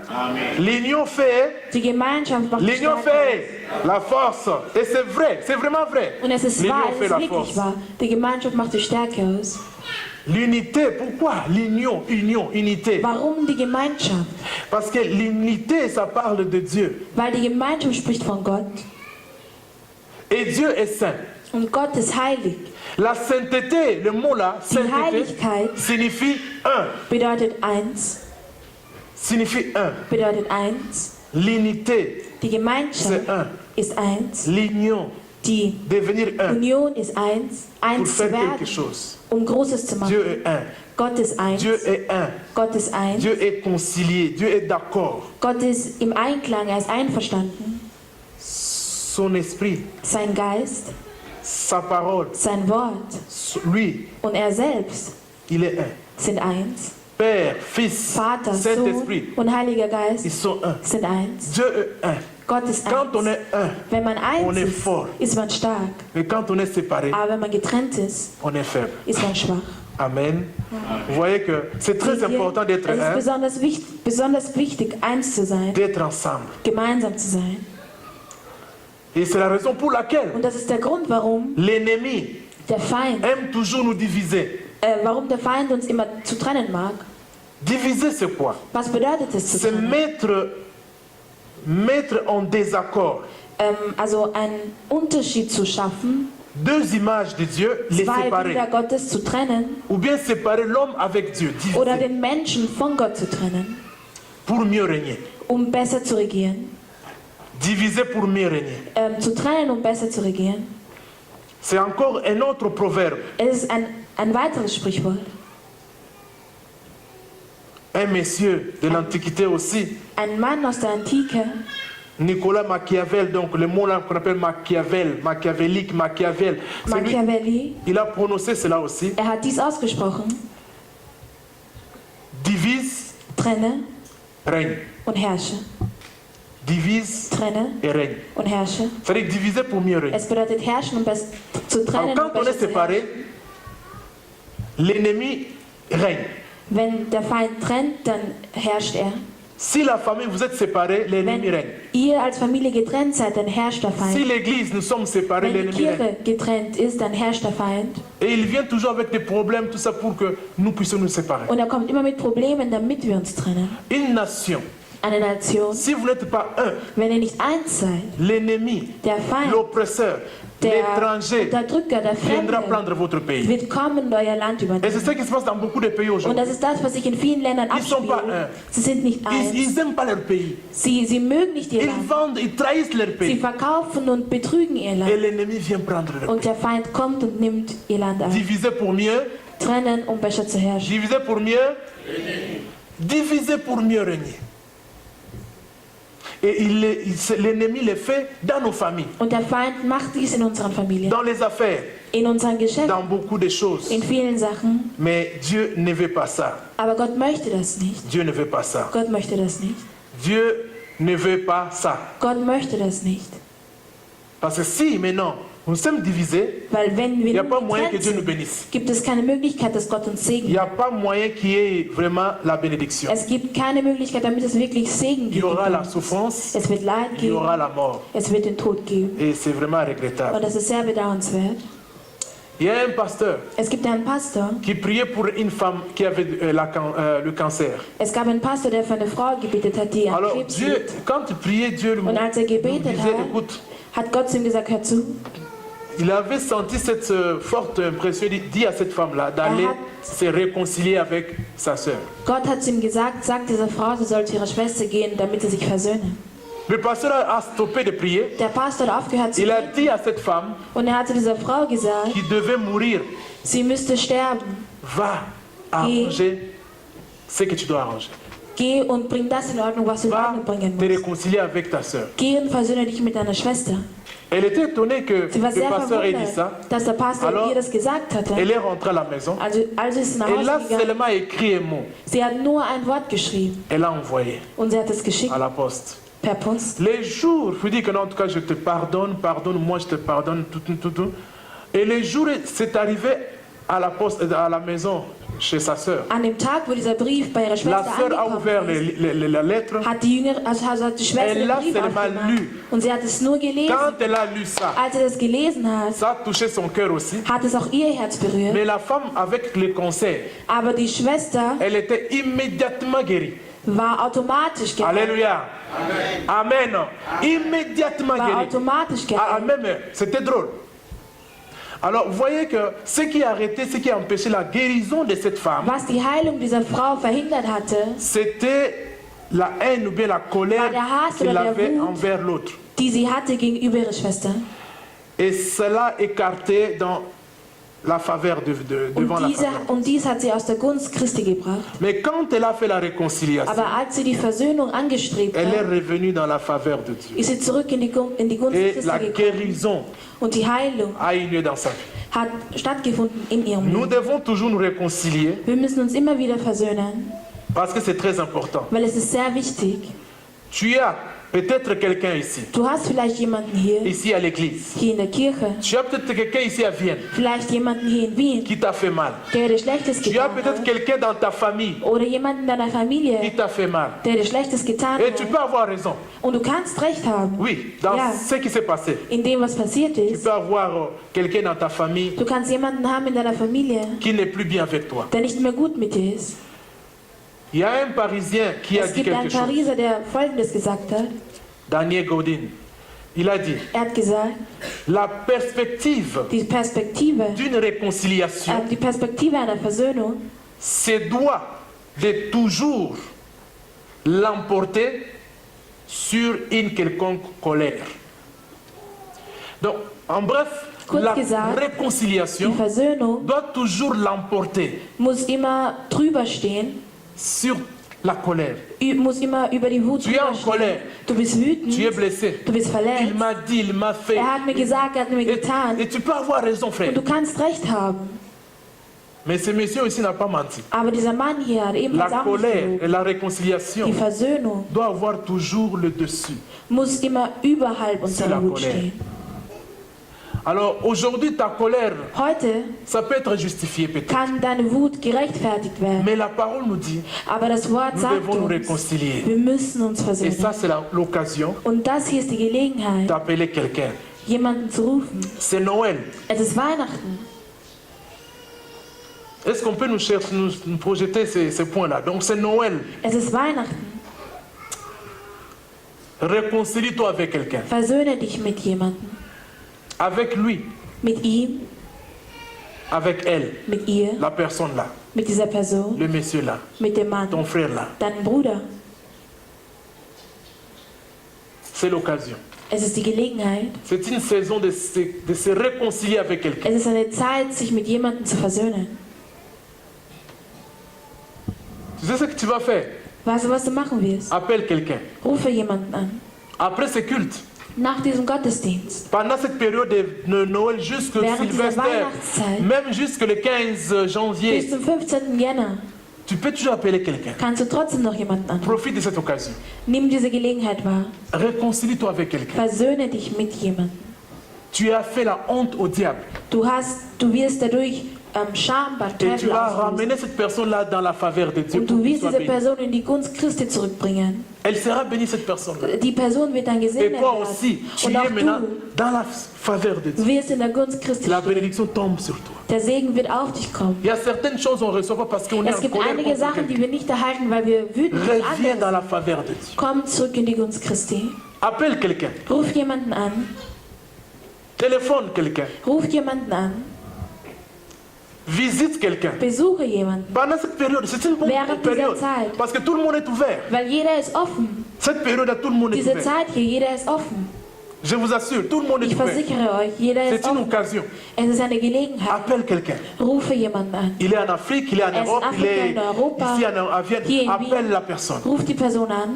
L'union fait, Die Gemeinschaft macht die l'union Stärke. fait la force. Et c'est vrai, c'est vraiment vrai. Und es ist L'union wahr, fait es la ist wirklich force. wahr. Die Gemeinschaft macht die Stärke aus. L'unité, pourquoi l'union, union, unité? Warum die Gemeinschaft? Parce que l'unité, ça parle de Dieu. Weil die Gemeinschaft spricht von Gott. Et Dieu est saint. Und Gott ist heilig. La sainteté, le mot là, sainteté, Heiligkeit signifie un. bedeutet eins. Signifie un. Bedeutet eins. L'unité, Die Gemeinschaft c'est un. ist eins. L'union, Die devenir un Union ist eins, pour eins zu faire quelque werden, chose. um Großes zu Dieu machen. est un. Gott ist eins, Dieu est un. Gott ist eins, Dieu est concilié. Dieu est d'accord. Gott ist im Einklang, er ist einverstanden. Son esprit, Sein Geist, sa parole, sein Wort lui, und er selbst il est un. sind eins. Père, Fils, Vater, Sohn Saint-Esprit, und Heiliger ils Geist sont un. sind eins. Dieu est un. Gott ist Quand on eins. est un, Wenn man on eins est ist, fort. ist man stark. Mais quand on est séparé, Aber wenn man getrennt ist, on est faible. ist man schwach. Amen. Vous voyez que c'est très Seht ihr? important d'être Es ist un, besonders wichtig, eins zu sein, d'être ensemble. gemeinsam zu sein. Et c'est la raison pour laquelle Und das ist der Grund, warum l'ennemi der Feind, aime toujours nous diviser. warum der Feind uns immer zu trennen mag. Diviser, c'est quoi? Was bedeutet es zu C'est trennen? mettre en désaccord Also einen Unterschied zu schaffen, deux images de Dieu, les zwei Bilder séparer. Gottes zu trennen Ou bien séparer l'homme avec Dieu, oder diviser, den Menschen von Gott zu trennen, pour mieux régner. um besser zu regieren. Diviser pour mieux régner. Zu trennen, um besser zu regieren. C'est encore un autre proverbe. Es ist ein weiteres Sprichwort. Un monsieur de l'Antiquité aussi, Ein Mann aus der Antike, Nicolas Machiavel, donc le mot là qu'on appelle Machiavel, machiavélique, Machiavel. C'est lui- Machiavelli, il a prononcé cela aussi. er hat dies ausgesprochen: Divise, Trenne règne. und herrsche. Divise Trenne et règne. und herrsche. C'est-à-dire diviser pour mieux régner. Es bedeutet herrschen, um zu trennen Alors und quand on est besser zu séparé, herrschen. l'ennemi règne. Wenn der Feind trennt, dann herrscht er. Si la famille, vous êtes séparés, l'ennemi Wenn règne. ihr als Familie getrennt seid, dann herrscht der Si Feind. l'église, nous sommes séparés, Wenn die l'ennemi règne. Kirche getrennt ist, dann herrscht der Feind. Et il vient toujours avec des problèmes, tout ça pour que nous puissions nous séparer. Und er kommt immer mit Problemen, damit wir uns trennen. Une nation, Eine Nation, si vous n'êtes pas un, wenn ihr nicht eins seid, l'ennemi, der Feind, l'oppresseur, der l'étranger Unterdrücker, der viendra Fremde, prendre votre pays. wird kommen und euer Land Et c'est übernehmen. ce qui se passe dans beaucoup de pays Und aujourd'hui. das ist das, was sich in vielen Ländern Ils sont pas abspielt. un. Sie sind nicht eins. Ils n'aiment pas leur pays. Sie mögen nicht ihr Ils Land. vendent, ils trahissent leur Sie pays. verkaufen und betrügen ihr Et Land. l'ennemi vient prendre leur Und der Feind kommt und nimmt ihr Land ein. Diviser pour mieux, Trennen, um besser zu herrschen. diviser pour mieux, diviser pour mieux régner. Et l'ennemi le fait dans nos familles, Und der Feind macht dies in unseren Familien, dans les affaires, in unseren Geschäften, dans beaucoup de choses. in vielen Sachen. Mais Dieu ne veut pas ça. Aber Gott möchte das nicht. Dieu ne veut pas ça. Gott möchte das nicht. Dieu ne veut pas ça. Gott möchte das nicht. Parce que si maintenant nous sommes divisés, Weil wenn il n'y wir a pas nun moyen que getrennt Dieu nous sind, bénisse. gibt es keine Möglichkeit, dass Gott uns Il segnet. n'y a pas moyen qu'il y ait vraiment la bénédiction. Es gibt keine Möglichkeit, damit es wirklich Segen Il y gibt. aura la souffrance, Es wird Leid il y aura geben, la mort. es wird den Tod geben. Et c'est vraiment regrettable. Und das ist sehr bedauernswert. Il y a un pasteur Es gibt einen Pastor, qui priait pour une femme qui avait le cancer. es gab einen Pastor, der für eine Frau gebetet hat, die an Alors Krebs Dieu, litt. quand il priait, Dieu lui Und als er lui gebetet disait, hat, écoute, hat Gott zu ihm gesagt: Hör zu. il avait senti cette forte impression, il dit à cette femme-là d'aller se réconcilier avec sa sœur. Gott hat zu ihm gesagt: Sag dieser Frau, sie soll zu ihrer Schwester gehen, damit sie sich versöhnen. Le pasteur a stoppé de prier. Der Pastor hat aufgehört zu Il a beten dit à cette femme und er hat zu dieser Frau gesagt, qui devait mourir, sie müsste sterben. va arranger ce que tu dois arranger. Geh und bring das in Ordnung, was du in Va Ordnung bringen te musst. réconcilier avec ta sœur. Geh und versöhne dich mit deiner Schwester. Elle était étonnée que Sie war le sehr pasteur ait dit ça. verwundert, dass der Pastor Alors, ihr das gesagt hatte. Elle est rentrée à la maison. Also ist sie nach Elle a Hause gegangen. seulement écrit un mot. Sie hat nur ein Wort geschrieben Elle a envoyé und sie hat es geschickt à la poste. per Post. Les jours, je dis que non, en tout cas, je te pardonne, moi je te pardonne, tout. Et les jours, c'est arrivé à la poste, à la maison, chez sa sœur. An dem Tag, wo dieser Brief bei ihrer La Schwester sœur a ouvert angekommen ist, la lettre. hat die Schwester Elle den l'a Brief seulement aufgemacht lu. und sie hat es nur gelesen. Quand elle a lu ça, Als sie das gelesen hat, ça a touché son cœur aussi. hat es auch ihr Herz berührt. Mais la femme, avec le cancer, Aber die Schwester elle était immédiatement guérie. war automatisch geheilt. Alléluia. Amen. Immédiatement War guérie. automatisch À la geheilt. même heure. C'était drôle. Alors, vous voyez que ce qui a arrêté, ce qui a empêché la guérison de cette femme, Was die Heilung dieser Frau verhindert hatte, c'était la haine ou bien la colère War der Hass qu'il oder der avait Wut. envers l'autre. die sie hatte gegenüber ihrer Schwester. Et cela écarté dans la faveur devant la faveur. Und dies hat sie aus der Gunst Christi gebracht. Mais quand elle a fait la réconciliation, Aber als sie die Versöhnung angestrebt elle est hat, revenue dans la faveur de Dieu. ist sie zurück in die Gunst Et Christi la gekommen. guérison Und die Heilung a eu lieu dans sa vie. hat stattgefunden in ihrem Nous Leben. devons toujours nous réconcilier Wir müssen uns immer wieder versöhnen, parce que c'est très important. weil es ist sehr wichtig. Tu as peut-être quelqu'un ici, Du hast vielleicht jemanden hier ici à l'église. in der Kirche, Tu as peut-être quelqu'un ici à Vienne vielleicht jemanden hier in Wien, qui t'a fait mal. der dir Schlechtes Tu as getan peut-être hat. quelqu'un dans ta famille Oder jemanden in deiner qui Familie, t'a fait mal. der dir Schlechtes getan Et tu hat. peux avoir raison. Und du kannst recht haben Oui, dans Ja. ce qui s'est passé. in dem, was passiert Tu ist. peux avoir quelqu'un dans ta famille Du kannst jemanden haben in deiner Familie, qui n'est plus bien avec toi. der nicht mehr gut mit dir ist. Il y a un Parisien qui a Es dit gibt einen quelque chose. Pariser, der Folgendes gesagt hat. Daniel Godin. Il a dit, Er hat gesagt, la perspective die Perspektive, d'une réconciliation, die Perspektive einer Versöhnung, c'est doit de toujours l'emporter sur une quelconque colère. Donc, en bref, Kurz la gesagt, die réconciliation Versöhnung doit toujours l'emporter muss immer drüber stehen, sur la colère. muss immer über die Wut Tu es en drüber stehen. colère, Du bist wütend, tu es blessé. du bist Il verletzt. m'a dit, il m'a fait. Er hat mir gesagt, er hat mir getan. Et tu peux avoir raison, frère. Und du kannst recht haben. Mais ce monsieur ici n'a pas menti. Aber dieser Mann hier hat La ebenfalls auch nicht colère et gelogen. la réconciliation Die Versöhnung doit avoir toujours le dessus. muss immer überhalb la unserer Wut colère. stehen. Alors aujourd'hui, ta colère, Heute ça peut être justifié peut-être. kann deine Wut gerechtfertigt werden. Mais la parole nous dit, Aber das Wort nous sagt devons nous uns, réconcilier. wir müssen uns Et versöhnen. ça, c'est l'occasion Und das hier ist die Gelegenheit, d'appeler quelqu'un. jemanden zu rufen. C'est Noël. Es ist Weihnachten. Est-ce qu'on peut nous projeter ces points-là? Donc c'est Noël. Es ist Weihnachten. Réconcilie-toi avec quelqu'un. Versöhne dich mit jemandem. Avec lui, Mit ihm, avec elle, mit ihr, la personne là, mit dieser Person, le monsieur là, mit dem Mann, ton frère là. deinem Bruder. C'est l'occasion. Es ist die Gelegenheit. C'est une saison de se réconcilier avec quelqu'un. Es ist eine Zeit, sich mit jemandem zu versöhnen. Tu sais ce que tu vas faire? Weißt du, was du machen wirst? Appelle quelqu'un. Rufe jemanden an. Après ce culte, Nach diesem Gottesdienst, pendant cette période de Noël jusqu'au Während dieser Sylvester, Weihnachtszeit, même jusqu'au 15 bis janvier, zum 15. Jänner, tu peux toujours appeler quelqu'un. kannst du trotzdem noch jemanden an. Profite de cette occasion. Nimm diese Gelegenheit wahr. Réconcilie-toi avec quelqu'un. Versöhne dich mit jemandem. Tu as fait la honte au diable. Du wirst dadurch Scham bei Et tu Teufel vas auslösen. ramener cette personne-là dans la faveur de Dieu. Und Pour du qu'il wirst soit diese béni. Person in die Gunst Christi zurückbringen. Elle sera bénie, cette personne-là. Die Person wird dann Et gesegnet toi werden. aussi, tu Und es auch maintenant du dans la faveur de Dieu. wirst in der Gunst Christi La stehen. bénédiction tombe sur toi. Der Segen wird auf dich kommen. Il y a certaines choses on ne reçoit pas parce qu'on est Es en gibt colère einige contre Sachen, die quelqu'un. wir nicht erhalten, weil wir wütend sind. Reviens dans la faveur de Dieu. Komm zurück in die Gunst Christi. Appelle quelqu'un. Ruf jemanden an. Téléphone quelqu'un. Ruf jemanden an. Visite quelqu'un. Besuche jemanden. Pendant cette période, c'est une bonne Während dieser période. Zeit. Parce que tout le monde est ouvert. Weil jeder ist offen. Cette période, tout le monde est Diese ouvert. Zeit hier, jeder ist offen. Je vous assure, tout le monde est Ich ouvert. versichere euch, jeder ist C'est une offen. occasion. Es ist eine Gelegenheit. Appelle quelqu'un. Rufe jemanden an. Il est en Afrique, il est en Er ist Europe, in il est Afrika, in Europa, ici à Vienne. hier in Appelle Wien. la personne. Ruf die Person an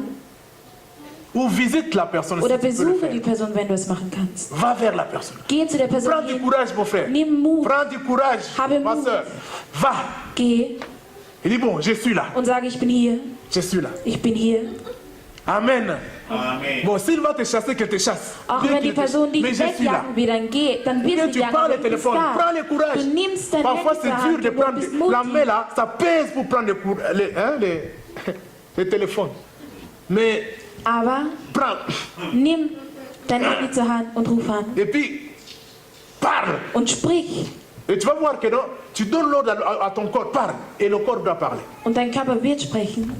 Ou visite la personne oder si tu peux le besuche faire. die Person, wenn du es machen kannst. Va vers la personne. Geh zu der Person Prends du hin. courage, mon frère. Nimm Mut. Prends du courage, Habe ma Mut. soeur. Va. Geh Il dit, bon, je suis là. und sage, ich bin hier. Je suis là. Ich bin hier. Amen. Bon, s'il va te chasser, qu'il te chasse. Auch Bien wenn die qu'il te Person chasse. dich Mais je suis là. wegjagen will, dann geh. Dann wird Bien, sie tu jagen. prends le aber du bist téléphone, da. prends le courage. Du nimmst dein Parfois, Handy c'est zur dur Hand de und du prendre bist la mutig. main là, ça pèse pour prendre les téléphones. Mais Aber prends. nimm dein Handy zur Hand und ruf an. Et puis, parle. Und sprich. Et tu vas voir que non, tu donnes l'ordre à ton corps, parle. Et le corps doit parler. Und dein Körper wird sprechen.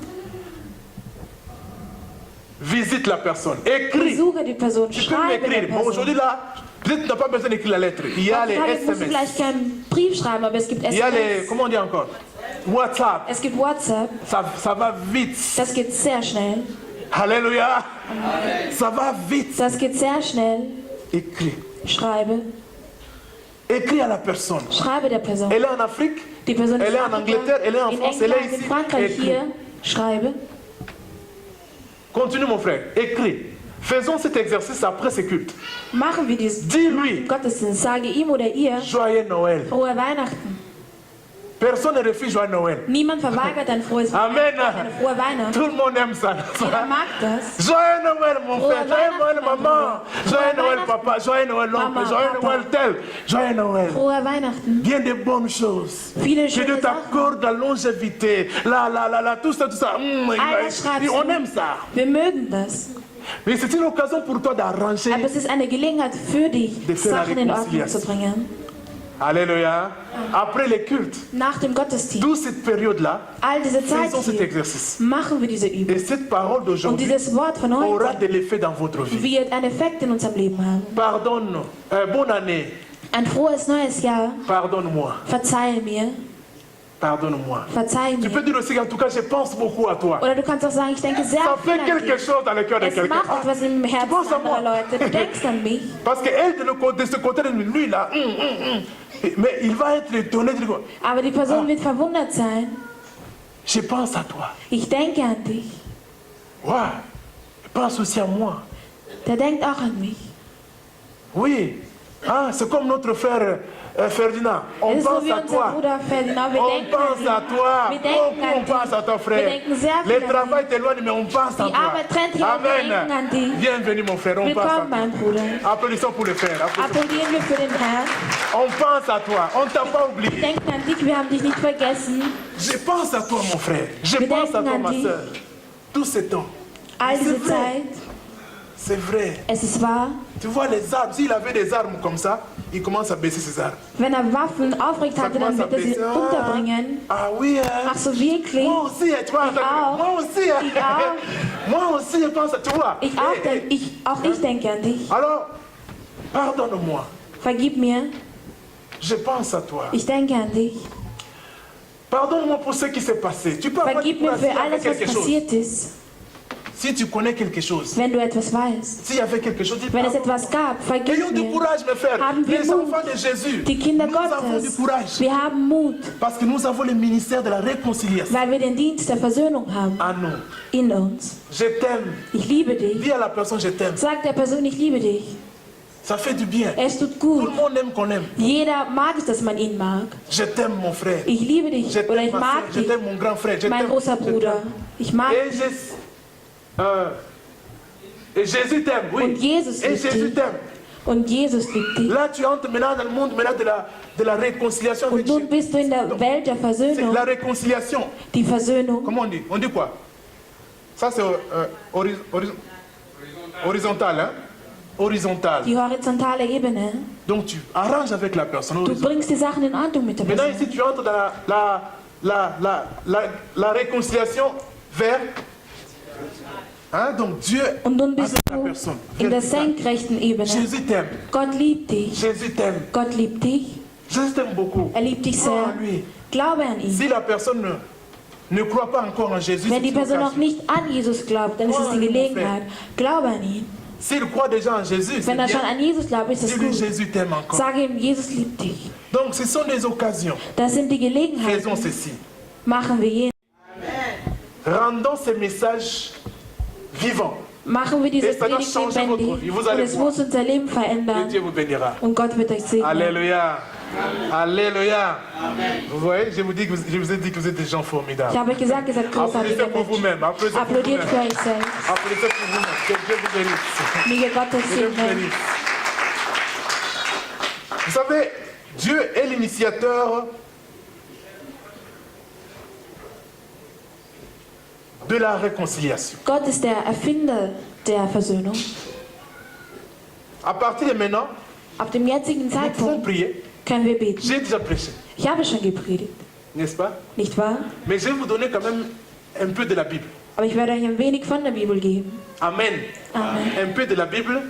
Visite la personne. Écris. Besuche die Person. Tu peux Schreibe der m'écrire. Bon, aujourd'hui Person. là, peut-être tu n'as pas besoin d'écrire la lettre. Il y a les Heutzutage musst du SMS. vielleicht keinen Brief schreiben, aber es gibt Il y a les, SMS. comment on dit encore? WhatsApp. Es gibt WhatsApp. Ça va vite. Das geht sehr schnell. Alléluia. Ça va vite. Das geht sehr schnell. Écris. Schreibe. Écris à la personne. Schreibe der Person. Elle est en Afrique, Die Person elle ist est en in Angleterre, elle est en in France, elle est England, in ici. Frankreich, Écris. hier. Schreibe. Continue mon frère, écris. Faisons cet exercice après ce culte. Machen wir dies Dis-lui, Gottesdienst. Sage ihm oder ihr joyeux Noël. frohe Weihnachten. Personne ne refuse joyeux Noël. Niemand verweigert ein frohes Amen. eine frohe Weihnachten. Tout le monde aime ça. Jeder mag das. Joyeux Noël mon Frohe frère, joyeux Noël Weihnachten, maman, mein joyeux Bruder. Noël Frohe papa, joyeux Noël oncle, Mama, joyeux Papa. Noël tel, joyeux Noël. Frohe Weihnachten. Bien de bonnes choses. Viele Que Dieu schöne Sachen. t'accorde la longévité, tout ça, tout ça. Alles schreibst On du. aime ça. Wir mögen das. Mais c'est une occasion pour toi d'arranger. Aber es ist eine Gelegenheit für dich, De faire la Sachen in Ordnung réconciliation. zu bringen. Alléluia. Après les cultes, Nach dem Gottesdienst, toute cette période-là, all diese Zeit faisons cet hier, exercice. machen wir diese Übung. Et cette parole Und d'aujourd'hui dieses Wort von aura heute de l'effet dans votre vie. wird einen Effekt in unserem Leben haben. Pardonne, bonne année, Ein frohes neues Jahr. pardonne-moi, Verzeih mir. pardonne-moi. Verzeih Tu peux mir. dire aussi qu'en tout cas, je pense beaucoup à toi. Oder du kannst auch sagen, ich denke sehr Ça viel fait an quelque dich. chose dans le cœur de Es quelqu'un. macht etwas im Herzen penses à moi. anderer Leute. Du denkst an mich. Parce qu'elle, de ce côté de lui, là, mais il va être étonné. De dire, Aber die Person wird verwundert sein. je pense à toi. Ich denke an dich. Ouais, pense aussi à moi. Der denkt auch an mich. Oui, ah, c'est comme notre frère Ferdinand. On Es ist so pense wie à unser toi. Bruder Ferdinand. Wir On denken an pense à ihn. toi. Wir denken Beaucoup on an pense à ton dich. frère. Wir denken sehr viel Le an travail dich. t'éloigne, mais on pense à Die toi. Arbeit trennt dich, aber wir denken an dich. Bienvenue mon frère, on pense à Willkommen, mein Bruder. toi. Applaudissons pour le frère. Applaudissons. Applaudieren wir für den Herrn. On pense à toi, on ne t'a pas Wir oublié. denken an dich, wir haben dich nicht vergessen. Je pense à toi mon frère. Je Wir pense à denken toi an ma dich. soeur. Tout ce temps. All C'est diese vrai. Zeit, C'est vrai. es ist wahr. Tu vois les armes, s'il avait des armes comme ça, il commence à baisser ses armes. Wenn er Waffen aufrecht Ça hatte, dann commence à wird er sie baisser. unterbringen. Ah oui, hein. Ach so, wirklich? Moi aussi, tu vois. Ich auch. Moi aussi, hein. Ich auch. Moi aussi, je pense à toi. Ich auch, Eh, eh. auch ich denke an dich. Alors, pardonne-moi. Vergib mir, Je pense à toi. ich denke an dich. Pardonne-moi pour ce qui s'est passé. Tu peux avoir du Vergib mir courage für s'il y avait alles, was quelque chose. passiert ist. Si tu connais quelque chose, Wenn du etwas weißt, s'il y avait quelque chose, dis wenn es pardon. etwas gab, vergib Ayons du mir. courage, mes frères. Haben wir Les Mut. enfants de Jésus, Die Kinder nous avons du Gottes, courage. wir haben Mut, Parce que nous avons le ministère de la réconciliation weil wir den Dienst der Versöhnung haben à nous. in uns. Je t'aime. Ich liebe dich. Dis à la personne, je t'aime. Sag der Person, ich liebe dich. Ça fait du bien. Es tut Tout gut. le monde aime qu'on aime. Jeder mag es, dass man ihn mag. Je t'aime, mon frère. Ich liebe dich Je oder t'aime, ich ma mag soeur. Je dich, t'aime, mon grand frère. Je mein t'aime. großer Je t'aime. Bruder. Ich mag Et, dich. Et Jésus t'aime, oui. Und Jesus Et liebt Jésus dich. t'aime. Und Jesus liebt dich. Là, tu entres maintenant dans le monde maintenant de la réconciliation avec Und nun Jésus. bist du in der Welt der C'est Versöhnung. la réconciliation. Die Versöhnung. Comment on dit? On dit quoi? Ça, c'est horizontal, hein? Horizontal. Die horizontale Ebene. Donc, tu arranges avec la personne. Du horizontal. bringst die Sachen in Ordnung mit der Maintenant, Person. ici, tu entres dans la réconciliation vers... Hein? Donc, Dieu Und nun bist avec la du personne. in der Vertical. senkrechten Ebene. Jésus t'aime. Gott liebt dich. Jésus t'aime. Gott liebt dich. Jésus t'aime beaucoup. Er liebt dich Crois sehr. en lui. Glaube an ihn. Si la personne ne croit pas encore en Jésus, Wenn c'est die une Person noch occasion. nicht an Jesus glaubt, dann ist es die Gelegenheit. Glaube an ihn. S'il croit déjà en Jésus, c'est Wenn er schon bien. an Jesus glaubt, ist es Dis-lui, gut. Jésus t'aime encore. Sage ihm, Jesus liebt dich. Donc, ce sont des occasions. Das sind die Faisons Gelegenheiten. ceci. Machen wir jeden. Rendons ces messages vivants. Machen wir diese Et ça doit Predigt changer votre lebendig. vie. Vous Und allez es voir. muss unser Leben Et verändern. Dieu vous bénira. Und Gott wird euch segnen. Alléluia. Alléluia. Vous voyez, je vous ai dit que vous êtes des gens formidables. Ich habe euch gesagt, ihr seid großartige Applaudissez pour Menschen. vous-même. Applaudissez pour Applaudiert für vous-même. euch selbst. Applaudissez pour vous-même. Que Dieu vous bénisse. Möge Gott euch Que Dieu vous segnen. bénisse. Vous savez, Dieu est l'initiateur de la réconciliation. Gott ist der Erfinder der Versöhnung. À partir de maintenant, Ab dem jetzigen nous pouvons Zeitpunkt prier. können wir beten. J'ai déjà prêché, Ich habe schon gepredigt, n'est-ce pas? nicht wahr? Mais je vais vous donner quand même un peu de la Bible. Aber ich werde euch ein wenig von der Bibel geben. Amen. Amen. Un peu de la Bible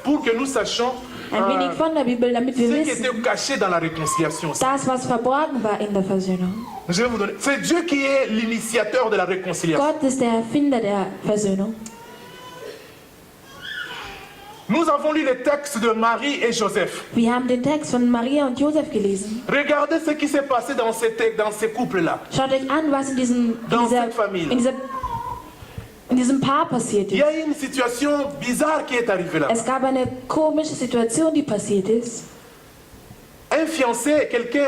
pour que nous sachions Ein wenig von der Bibel, damit wir ce qui wissen, était caché dans la réconciliation. das, was verborgen war in der Versöhnung. Je vais vous donner. C'est Dieu qui est l'initiateur de la réconciliation. Gott ist der Erfinder der Versöhnung. Nous avons lu les textes de Marie et Joseph. Wir haben den Text von Maria und Josef gelesen. Regardez ce qui s'est passé dans ces couples-là. Schaut euch an, was in Dans cette famille. in diesem Paar passiert Il y ist. a eu une situation bizarre qui est arrivée là. Es gab eine komische Situation, die passiert ist. Un fiancé, quelqu'un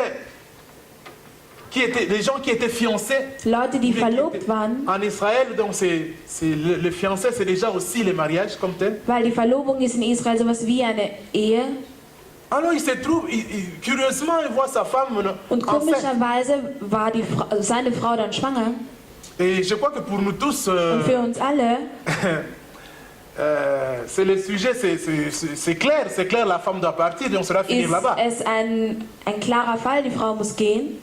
des gens qui étaient fiancés Leute, die verlobt waren, en Israël, donc le fiancé c'est déjà aussi le mariage comme tel. weil die Verlobung ist in Israel sowas wie eine Ehe. Alors il se trouve, curieusement, il voit sa femme Und enceinte. komischerweise war seine Frau dann schwanger. Et je crois que pour nous tous, Und für uns alle c'est le sujet, c'est clair, la femme doit partir et on sera finir ist là-bas. es ein klarer Fall, die Frau muss gehen.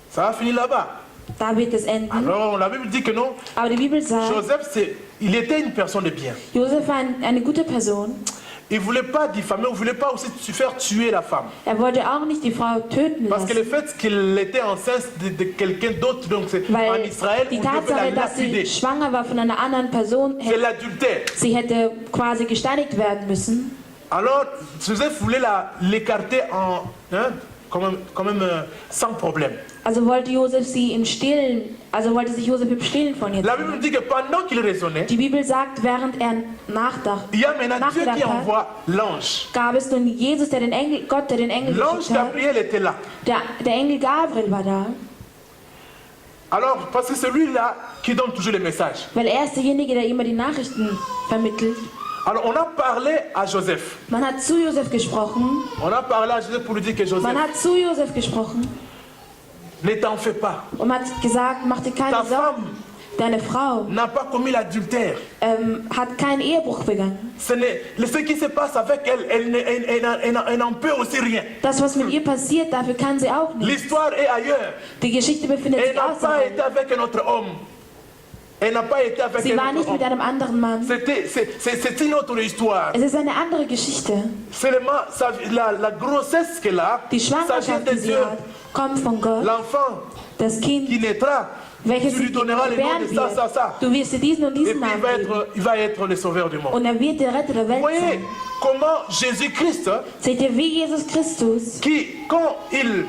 Ça va finir là-bas. Da wird es enden. Alors la Bible dit que non, Aber die Bibel sagt, Joseph, il était une personne de bien. Josef war eine gute Person. Il ne voulait pas diffamer, il ne voulait pas aussi faire tuer la femme. Wollte auch nicht die Frau töten Parce que le lassen. fait qu'il était enceinte de quelqu'un d'autre, donc c'est en Weil Israël, die on devait la Tatsache, dass sie lapider. schwanger war von einer anderen Person, C'est l'adultère. sie hätte quasi gesteinigt werden müssen. Alors Joseph voulait l'écarter quand même sans problème. Also wollte Josef sie im Stillen, also wollte sich Josef im Stillen von ihr La trennen. Bible dit que pendant qu'il raisonnait, Die Bibel sagt, während er il y a maintenant Dieu nachgedacht qui hat, envoie l'ange. gab es nun Jesus, Gott, der den Engel L'ange geschickt hat. Gabriel était là. Der Engel Gabriel war da, Alors, parce que c'est lui-là qui donne toujours les messages. weil er ist derjenige, der immer die Nachrichten vermittelt. Alors, on a parlé à Joseph. Man hat zu Josef gesprochen, On a parlé à Joseph pour lui dire que Joseph, man hat zu Josef gesprochen ne t'en fais pas. und man hat gesagt, mach dir keine Ta Sorgen. femme Deine Frau n'a pas commis l'adultère. hat keinen Ehebruch begangen. Ce qui se passe avec elle n'en peut aussi rien. Das, was mit ihr passiert, dafür kann sie auch nicht. L'histoire est ailleurs. Die Geschichte befindet Elle sich n'a pas été außerhalb. avec un autre homme. Elle n'a pas été avec Sie un war autre nicht mit homme. einem anderen Mann. C'est une autre histoire. Es ist eine andere Geschichte. Seulement, la grossesse qu'elle a, Die ça vient Schwangerschaft, de die sie Dieu. hat, kommt von Gott. L'enfant Das Kind, qui naîtra, welches tu lui sie donneras le nom gebären de ça, ça, wird. ça. Du wirst dir diesen und Et diesen puis Namen geben. il va être le sauveur du monde. Und er wird der Retter der Vous Welt voyez sein. comment Jésus-Christ, Seht ihr, wie Jesus Christus, quand il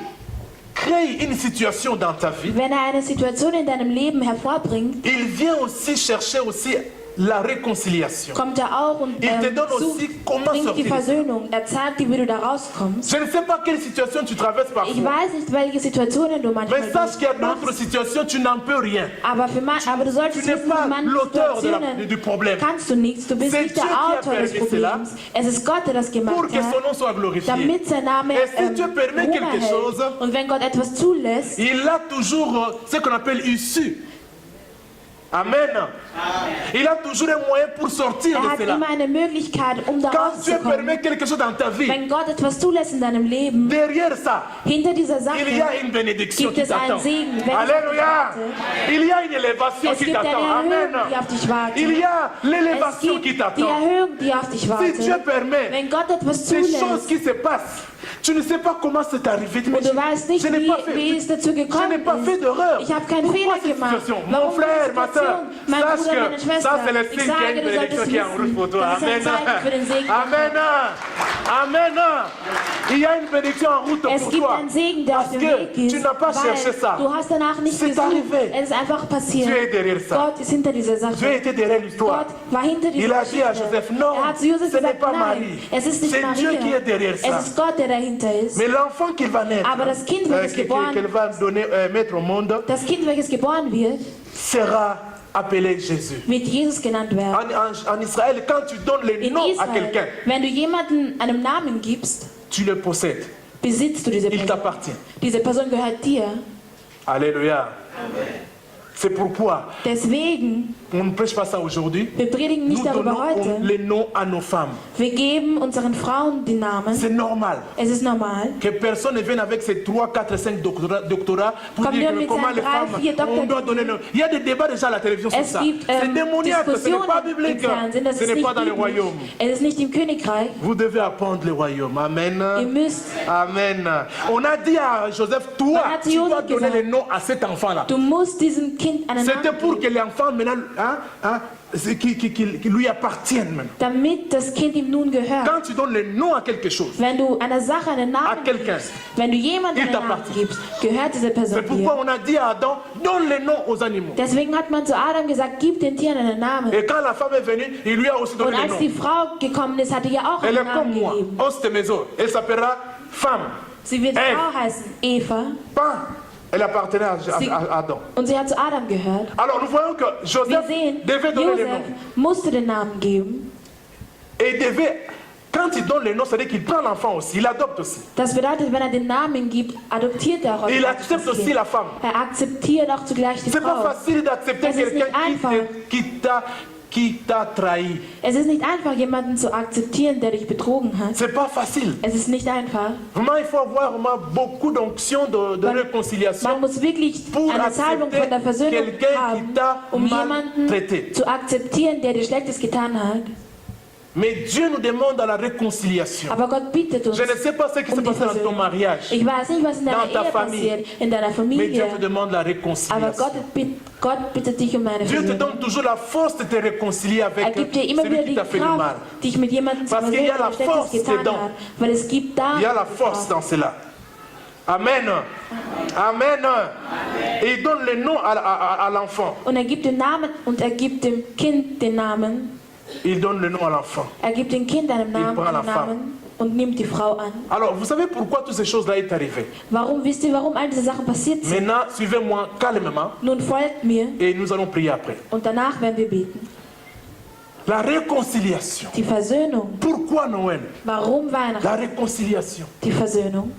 crée une situation dans ta vie, wenn er eine Situation in deinem Leben hervorbringt, il vient aussi chercher aussi la réconciliation. kommt er auch und Il te donne aussi comment bringt die sortir. Versöhnung. Er zeigt dir, wie du da rauskommst. Je ne sais pas quelle situation tu traverses Ich parfois, weiß nicht, welche Situationen du manchmal mais sache qu'il y a d'autres machst, situations, tu n'en peux rien. aber du Tu solltest n'es wissen, pas in manchen l'auteur Situationen du problème. kannst du nichts. Du bist C'est nicht der Dieu qui a Autor des permis cela, Problems. Es ist Gott, der das Pour gemacht que son hat, nom soit glorifié. damit sein Name Et si Dieu permet Ruhm quelque erhält. chose, Und wenn Gott etwas zulässt, il a toujours ce qu'on appelle issue. Amen. Il a toujours un moyen pour sortir de hat cela. immer eine Möglichkeit, um da Quand Dieu rauszukommen. permet quelque chose dans ta vie, Wenn Gott etwas zulässt in deinem Leben, derrière ça, hinter dieser Sache il y a une bénédiction gibt qui es einen t'attend. Segen. Wenn Alléluia. es Il y a une élévation Es qui gibt eine t'attend. Amen. Erhöhung, die auf dich wartet. Il y a Es l'élévation gibt qui die t'attend. Erhöhung, die auf dich Si Dieu wartet. permet Wenn Gott etwas des choses zulässt qui se passent, tu ne sais pas comment c'est arrivé. Mais und du weißt nicht, je n'ai pas wie es dazu je n'ai gekommen pas fait ist. d'erreur. Ich habe keinen Pourquoi Fehler cette gemacht. situation? Mon Warum frère, diese ma soeur, Situation? Mein sache Bruder, meine que Schwester. ça c'est le Ich signe qu'il y a sage, une du bénédiction solltest qui est en route pour toi. wissen, das ist ein Amen. Zeichen für den Segen. Amen. Amen. Il y a une bénédiction en route Es pour gibt toi. einen Segen, der auf Parce dem que Weg ist, tu n'as pas cherché ça. weil du hast danach nicht C'est gesucht. arrivé. Es ist einfach passiert. Dieu est derrière ça. Gott ist hinter dieser Sache. Dieu était derrière l'histoire. Gott war hinter dieser Il a dit à Geschichte. Joseph, non, Er hat zu Josef ce n'est gesagt, pas nein, Marie. es ist nicht C'est Dieu Maria. qui est derrière ça. Es ist Gott, der dahinter ist. Mais l'enfant qu'il va naître, Aber das Kind, welches qu'elle va donner, mettre au monde, Das Kind, welches geboren wird, sera appelé Jésus. wird Jesus genannt werden. En Israël, quand tu donnes le In nom à Israel, quelqu'un, wenn du jemanden einen Namen gibst, tu le possèdes. besitzt du diese Il Person. t'appartient. Diese Person gehört dir. Alléluia. C'est pourquoi Deswegen, on ne prêche pas ça aujourd'hui. wir predigen Nous nicht darüber donnons heute. les noms à nos femmes. Wir geben unseren Frauen die Namen. C'est normal Es ist normal. que personne ne vienne avec ses 3, 4, 5 doctorats pour Comme dire wir que mit comment seinen les 3, femmes 4 on doit donner le... Il y a des débats déjà à la télévision sur Es ça. gibt C'est démoniaque, ce n'est Diskussionen pas im biblique. Fernsehen, das Ce ist n'est pas nicht dans le biblisch. royaume. Es ist nicht im Königreich. Vous devez apprendre le royaume. Amen. Ihr müsst, Amen. On a dit à Joseph, toi, Man hat tu dois Josef donner gesagt, le nom à cet enfant-là. du musst diesem Kind Kind einen C'était Namen pour geben, que l'enfant maintenant, qui lui appartienne maintenant. damit das Kind ihm nun gehört. Quand tu donnes le nom à quelque chose, Wenn du einer Sache einen à Namen quelqu'un, gibst, wenn du jemandem il einen Namen t'appartient. gibst, gehört diese Person c'est pourquoi dir. on a dit à Adam, donne le nom aux animaux. Deswegen hat man zu Adam gesagt, gib den Tieren einen Namen. Et quand la femme est venue, il lui a aussi Und donné le als nom. die Frau gekommen ist, hat er ihr auch Elle einen est comme Namen moi, gegeben. Oste Maison. Elle s'appellera femme. Sie wird Eve. Frau heißen, Eva. Pas. Elle appartenait à Adam. Und sie hat zu Adam gehört. Alors nous voyons que Wir Joseph sehen, devait donner le Josef nom. musste den Namen geben. Et il devait, quand il donne le nom, c'est-à-dire qu'il prend l'enfant aussi, il adopte aussi. Das bedeutet, wenn er den Namen gibt, adoptiert er auch Il das accepte aussi Kind. la femme. Er akzeptiert auch zugleich die C'est pas Frau. facile d'accepter Es ist quelqu'un nicht einfach. qui t'a trahi. Es ist nicht einfach, jemanden zu akzeptieren, der dich betrogen hat. C'est pas facile. Es ist nicht einfach. Vraiment, il faut avoir vraiment beaucoup d'onction de réconciliation Man muss wirklich pour eine Salbung von der accepter Versöhnung quelqu'un qui haben, t'a um jemanden maltraité. zu akzeptieren, der dir Schlechtes getan hat. Mais Dieu nous demande à la réconciliation. Aber Gott bittet uns Je ne sais pas ce qui s'est um die passé dans ton Versöhnung. mariage, Ich weiß nicht, was in deiner dans ta Ehe famille. passiert, in deiner mais Dieu Familie. te demande la Aber réconciliation. Gott bittet dich um eine Dieu te Versöhnung. donne toujours la force de te réconcilier Er avec gibt dir immer celui wieder qui die t'a fait du mal. Kraft, dich mit jemandem zu Parce qu'il y a versöhnen, la der force Schlechtes getan dedans. hat. Weil es gibt da Il y a la force dans cela. Amen. Amen. Et il donne le nom à l'enfant. Und er gibt den Namen und er gibt dem Kind den Namen. Il donne le nom à l'enfant. Er gibt dem Kind einen Namen, prend la einen Namen und nimmt die Frau an. Alors, vous savez pourquoi toutes ces choses-là est arrivées? Warum, wisst ihr, warum all diese Sachen passiert sind? Maintenant, suivez-moi calmement Nun folgt mir et nous allons prier après. und danach werden wir beten. La réconciliation. Die Versöhnung. Pourquoi Noël? Warum Weihnachten? La réconciliation. Die Versöhnung.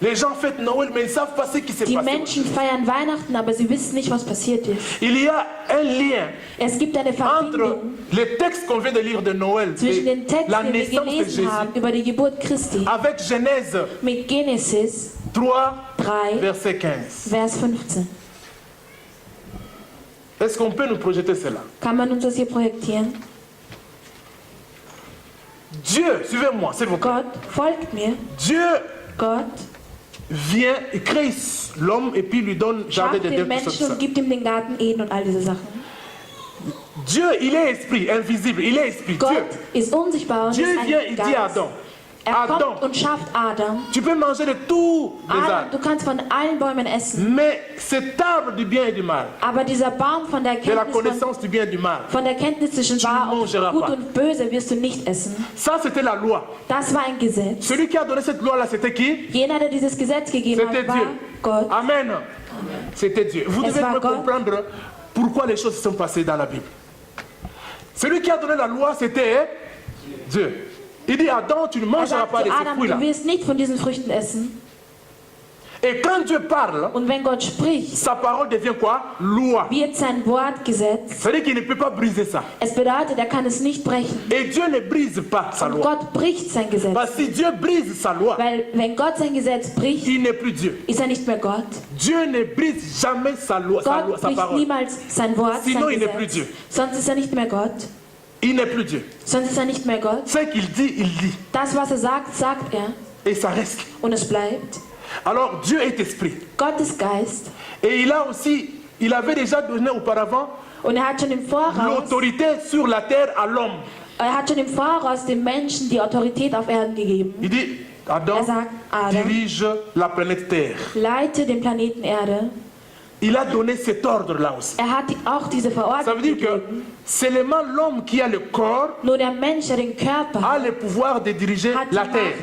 Les gens fêtent Noël, mais ils ne savent pas ce qui s'est Die passé. Menschen feiern Weihnachten, aber sie wissen nicht, was passiert ist. Il y a un lien Es gibt eine entre Verbindung les textes qu'on vient de lire de Noël zwischen et den Texten, la die wir naissance de gelesen Jésus haben über die Geburt Christi avec Genèse mit Genesis 3, 3, verset 15. Vers 15. Est-ce qu'on peut nous projeter cela? Kann man uns das hier projektieren? Dieu, suivez-moi, s'il vous plaît. Gott, folgt mir. Dieu Gott vient et crée l'homme et puis lui donne jardin schafft de den Dieu. Tout Menschen ça. und gibt ihm den Garten Eden und all diese Sachen. Dieu, il est esprit, invisible, il est esprit. Gott Dieu, ist unsichtbar und Dieu ist vient ein et dit à Geist. Adam, Er Adam, kommt und schafft Adam. tu peux manger de tous les Adam, arbres, du kannst von allen Bäumen essen, mais cet arbre du bien et du mal, aber dieser Baum von der de la Kenntnis, connaissance du bien et du mal, von der Kenntnis zwischen Tu wahr ne mangeras und gut pas. und böse wirst du nicht essen. ça c'était la loi. Das war ein Gesetz. Celui qui a donné cette loi-là, c'était qui? Jener, der dieses Gesetz gegeben C'était hat, war Dieu. Gott. Amen. C'était Dieu. Vous Es devez war me Gott. comprendre pourquoi les choses se sont passées dans la Bible. Celui qui a donné la loi, c'était Dieu. Il dit, Adam, tu ne Er mangeras sagt pas zu de ces Adam, fruits-là. du wirst nicht von diesen Früchten essen. Et quand Dieu parle, Und wenn Gott spricht, sa parole devient quoi? Loi. wird sein Wort Gesetz. C'est-à-dire qu'il ne peut pas briser ça. Es bedeutet, er kann es nicht brechen. Et Dieu ne brise pas sa Und loi. Gott bricht sein Gesetz. Parce que si Dieu brise sa loi, Weil wenn Gott sein Gesetz bricht, il n'est plus Dieu. ist er nicht mehr Gott. Dieu ne brise jamais sa loi, Gott sa bricht parole. niemals sein Wort, Sinon, sein il n'est plus Gesetz. Dieu. Sonst ist er nicht mehr Gott. Il n'est plus Dieu. Sonst ist er nicht mehr Gott. Ce qu'il dit, il dit. Das, was er sagt, sagt er. Et ça reste. Und es bleibt. Alors, Dieu est esprit. Gott ist Geist. Et il avait déjà donné auparavant Und er hat schon im Voraus, l'autorité sur la terre à l'homme. dem Menschen die Autorität auf Erden gegeben. Il dit, Adam, sagt, Adam, dirige la planète Terre. Leite den Planeten Erde. Il a donné cet ordre-là aussi. Er hat auch diese Ça Verordnung veut dire que gegeben. seulement l'homme qui a le corps Nur der Mensch, der den Körper a le pouvoir de diriger hat, die la Macht, terre,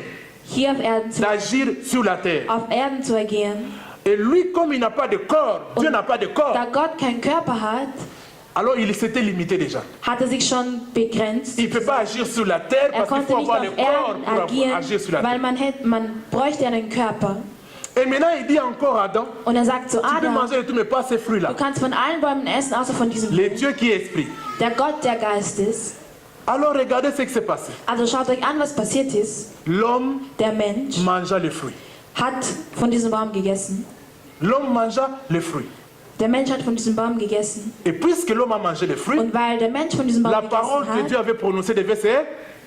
hier auf Erden, d'agir sur la terre. auf Erden zu agieren. Et lui, comme il n'a pas de corps, Dieu n'a pas de corps, Da Gott keinen Körper hat, alors il s'était limité déjà. hat er sich schon begrenzt. Il ne peut pas agir sur la terre Er parce qu'il konnte faut nicht avoir le auf corps Erden pour agieren, agir sur la weil terre. man bräuchte einen Körper. Et maintenant, il dit encore à Adam, Und er sagt zu tu peux Adam, manger de tout, mais pas ces du fruits-là. kannst von allen Bäumen essen, außer von diesem. Le Dieu qui est esprit. Der Gott, der Geist ist. Alors regardez ce qui s'est passé. Also schaut euch an, was passiert ist. L'homme Der Mensch mangea les fruits. hat von diesem Baum gegessen. L'homme mangea les fruits. Der Mensch hat von diesem Baum gegessen. Et puisque l'homme a mangé les fruits, Und weil der Mensch von diesem Baum la parole gegessen que Dieu hat, avait prononcée devait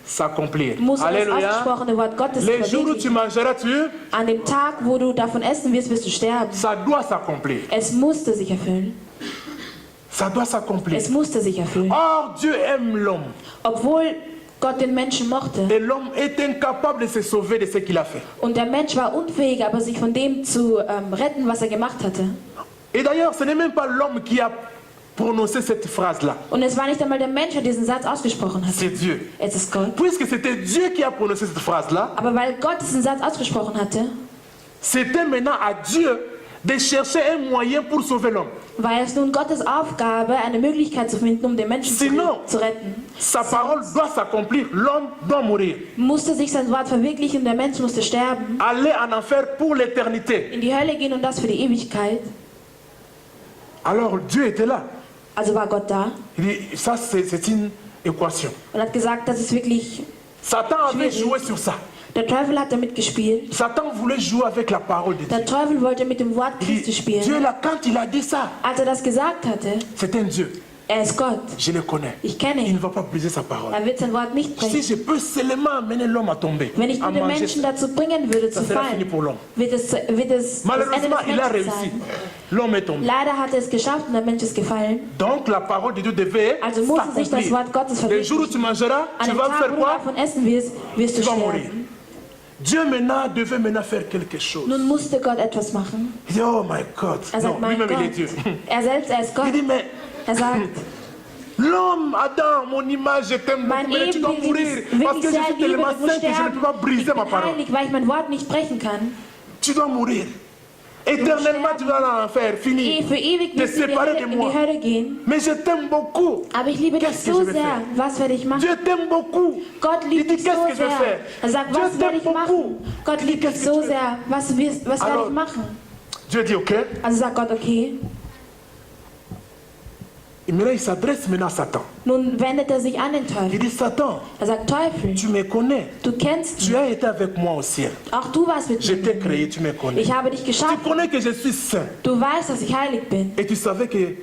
s'accomplir. muss das Alléluia. ausgesprochene Wort Gottes Les jours où tu verwirklichen. mangeras, An dem Tag, wo du davon essen wirst, wirst du sterben. ça doit s'accomplir. Es musste sich erfüllen. Ça doit s'accomplir. Es musste sich erfüllen. Or, Dieu aime l'homme. Obwohl Gott den Menschen mochte Et l'homme est incapable de se sauver de ce qu'il a fait. und der Mensch war unfähig, aber sich von dem zu retten, was er gemacht hatte. Et d'ailleurs, ce n'est même pas l'homme qui a prononcé cette phrase-là. Und es war nicht einmal der Mensch, der diesen Satz ausgesprochen hat. C'est Dieu. Es ist Gott. Puisque c'était Dieu qui a prononcé cette phrase-là, Aber weil Gott diesen Satz ausgesprochen hatte, c'était maintenant à Dieu de chercher un moyen pour sauver l'homme. war es nun Gottes Aufgabe, eine Möglichkeit zu finden, um den Menschen Sinon, zu retten. sa parole doit s'accomplir, l'homme doit mourir. Musste sich sein Wort verwirklichen, der Mensch musste sterben, Aller en enfer pour l'éternité. in die Hölle gehen und das für die Ewigkeit. Alors Dieu était là. Also war Gott da Il dit, ça c'est une équation. und hat gesagt, das ist wirklich... Satan avait joué sur ça. Der Teufel hat damit gespielt. Satan voulait jouer avec la parole de Dieu. Der Teufel wollte mit dem Wort Il Christi dit, spielen. Dieu là, quand il a dit ça, Als er das gesagt hatte, c'est un Dieu. er ist Gott. Je le connais. Ich kenne Il ne ihn. va pas briser sa parole. Er wird sein Wort nicht Si brechen. je peux seulement amener l'homme à tomber, Wenn ich à nur den manger, Menschen dazu bringen würde, ça zu sera fini fallen, pour l'homme. wird es das Ende des Malheureusement, il a Menschen réussi. sein. L'homme est tombé. Leider hat er es geschafft und der Mensch ist gefallen. Donc la parole de Dieu devait Also musste sich das s'accomplir. Wort Gottes Le jour où tu verwirklichen. mangeras, An tu dem vas Tag, faire wo du quoi? davon essen wirst, wirst du Tu vas mourir. sterben. Dieu maintenant devait maintenant faire quelque chose. Nun musste Gott etwas machen. Il dit, oh my God. Er sagt, Non, mein lui-même il est Gott. Dieu. Er selbst, er ist Gott. Il dit, mais Er sagt, l'homme, Adam, mon image, je t'aime beaucoup, mein mais tu dois Ebenbild, mourir. den ich Parce que wirklich je sehr suis liebe, tellement du musst saint que je ne sterben. peux pas Ich briser bin ma parole. heilig, weil ich mein Wort nicht brechen kann. Tu dois mourir. Éternellement, tu vas aller en enfer. Fini. Für ewig Te wirst du séparer de in die moi. Hölle gehen. Mais je t'aime beaucoup. Aber ich liebe dich Qu'est-ce que so je vais sehr. faire? Was werde ich machen? Dieu t'aime beaucoup. Gott Il liebt dit, dich so qu'est-ce que je vais sehr. faire? Er sagt, Dieu was werde t'aime ich machen? beaucoup. Gott Il dit, liebt dich qu'est-ce que so tu veux? sehr. Was werde Alors, ich machen? Dieu dit, ok. Also sagt Gott, okay. Et maintenant, il s'adresse maintenant à Satan. Nun wendet er sich an den Il Teufel. dit, Satan, Er sagt, Teufel, tu me connais. du kennst Tu mich. as été avec moi au ciel. Auch du warst mit Je t'ai mir. créé, tu me connais. Ich habe dich Tu geschaffen. connais que je suis saint. Du weißt, dass ich heilig bin. Et tu savais que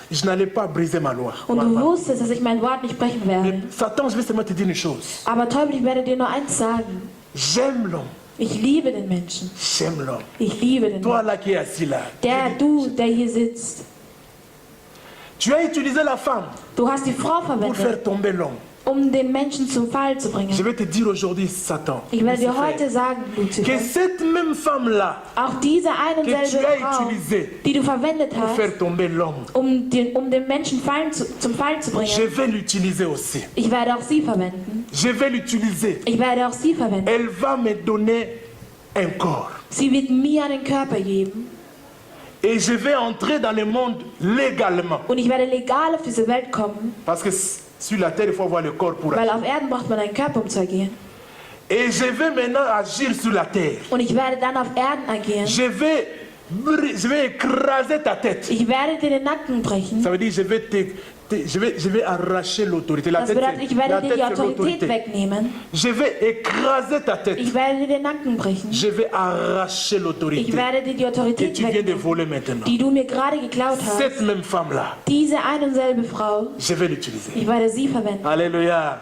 je n'allais pas briser ma loi. Und du wusstest, dass ich mein Wort nicht brechen Mais werde. Satan, je vais seulement te dire une chose. Aber Teufel, ich werde dir nur eins sagen. J'aime l'homme. Ich liebe den Menschen. J'aime l'homme. Ich liebe den Toi Menschen. là qui es assis là. Der hier sitzt. Tu as utilisé la femme Du hast die Frau pour verwendet, faire tomber l'homme. um den Menschen zum Fall zu Je bringen. vais te dire aujourd'hui, Satan, Ich werde dir Lucifer, heute sagen, que Lucifer, cette même femme-là auch diese ein und que tu selbe as Frau, utilisée die du verwendet pour hast, faire tomber l'homme, um den Menschen zum Fall zu je bringen, vais l'utiliser aussi. ich werde auch sie verwenden. Je vais l'utiliser. Ich werde auch sie verwenden. Elle va me donner un corps. Sie wird mir einen Körper geben Et je vais entrer dans le monde légalement. und ich werde legal auf diese Welt kommen, Parce que sur la terre, il faut avoir le corps pour weil agir. auf Erden braucht man einen Körper, um zu agieren. Et je vais maintenant agir sur la terre. Und ich werde dann auf Erden agieren. Je vais écraser ta tête. Ich werde dir den Nacken brechen. Ça veut dire je vais arracher l'autorité. La Das tête, bedeutet, ich la werde dir tête, die c'est Autorität l'autorité. wegnehmen. Je vais écraser ta tête. Ich werde dir den Nacken brechen. Je vais arracher Ich l'autorité werde dir die que Autorität tu viens de wegnehmen, voler maintenant. die du mir gerade geklaut hast. Cette même femme-là, Diese ein und selbe Frau, je vais l'utiliser. ich werde sie verwenden. Alléluia.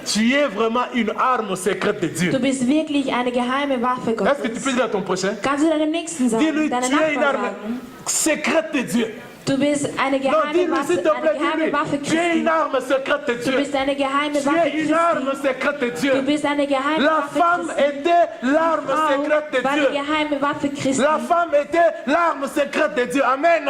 Tu es vraiment une arme secrète de Dieu. Du bist wirklich eine geheime Waffe Est-ce que tu Gottes. peux dire à ton prochain? Kannst du deinem Nächsten sagen, Dis-lui, deinem tu es une Nachbarn arme sagen, secrète de Dieu. du bist eine Non, geheime dis-lui s'il te plaît, Waffe dis-lui. Tu es Christi. une arme secrète de Du Dieu. bist eine geheime Tu Waffe es une arme Christi. secrète de Du Dieu. bist eine geheime La Waffe femme Christi. était l'arme Frau secrète de war Dieu. die geheime Waffe Christi. La femme était l'arme secrète de Dieu. Amen.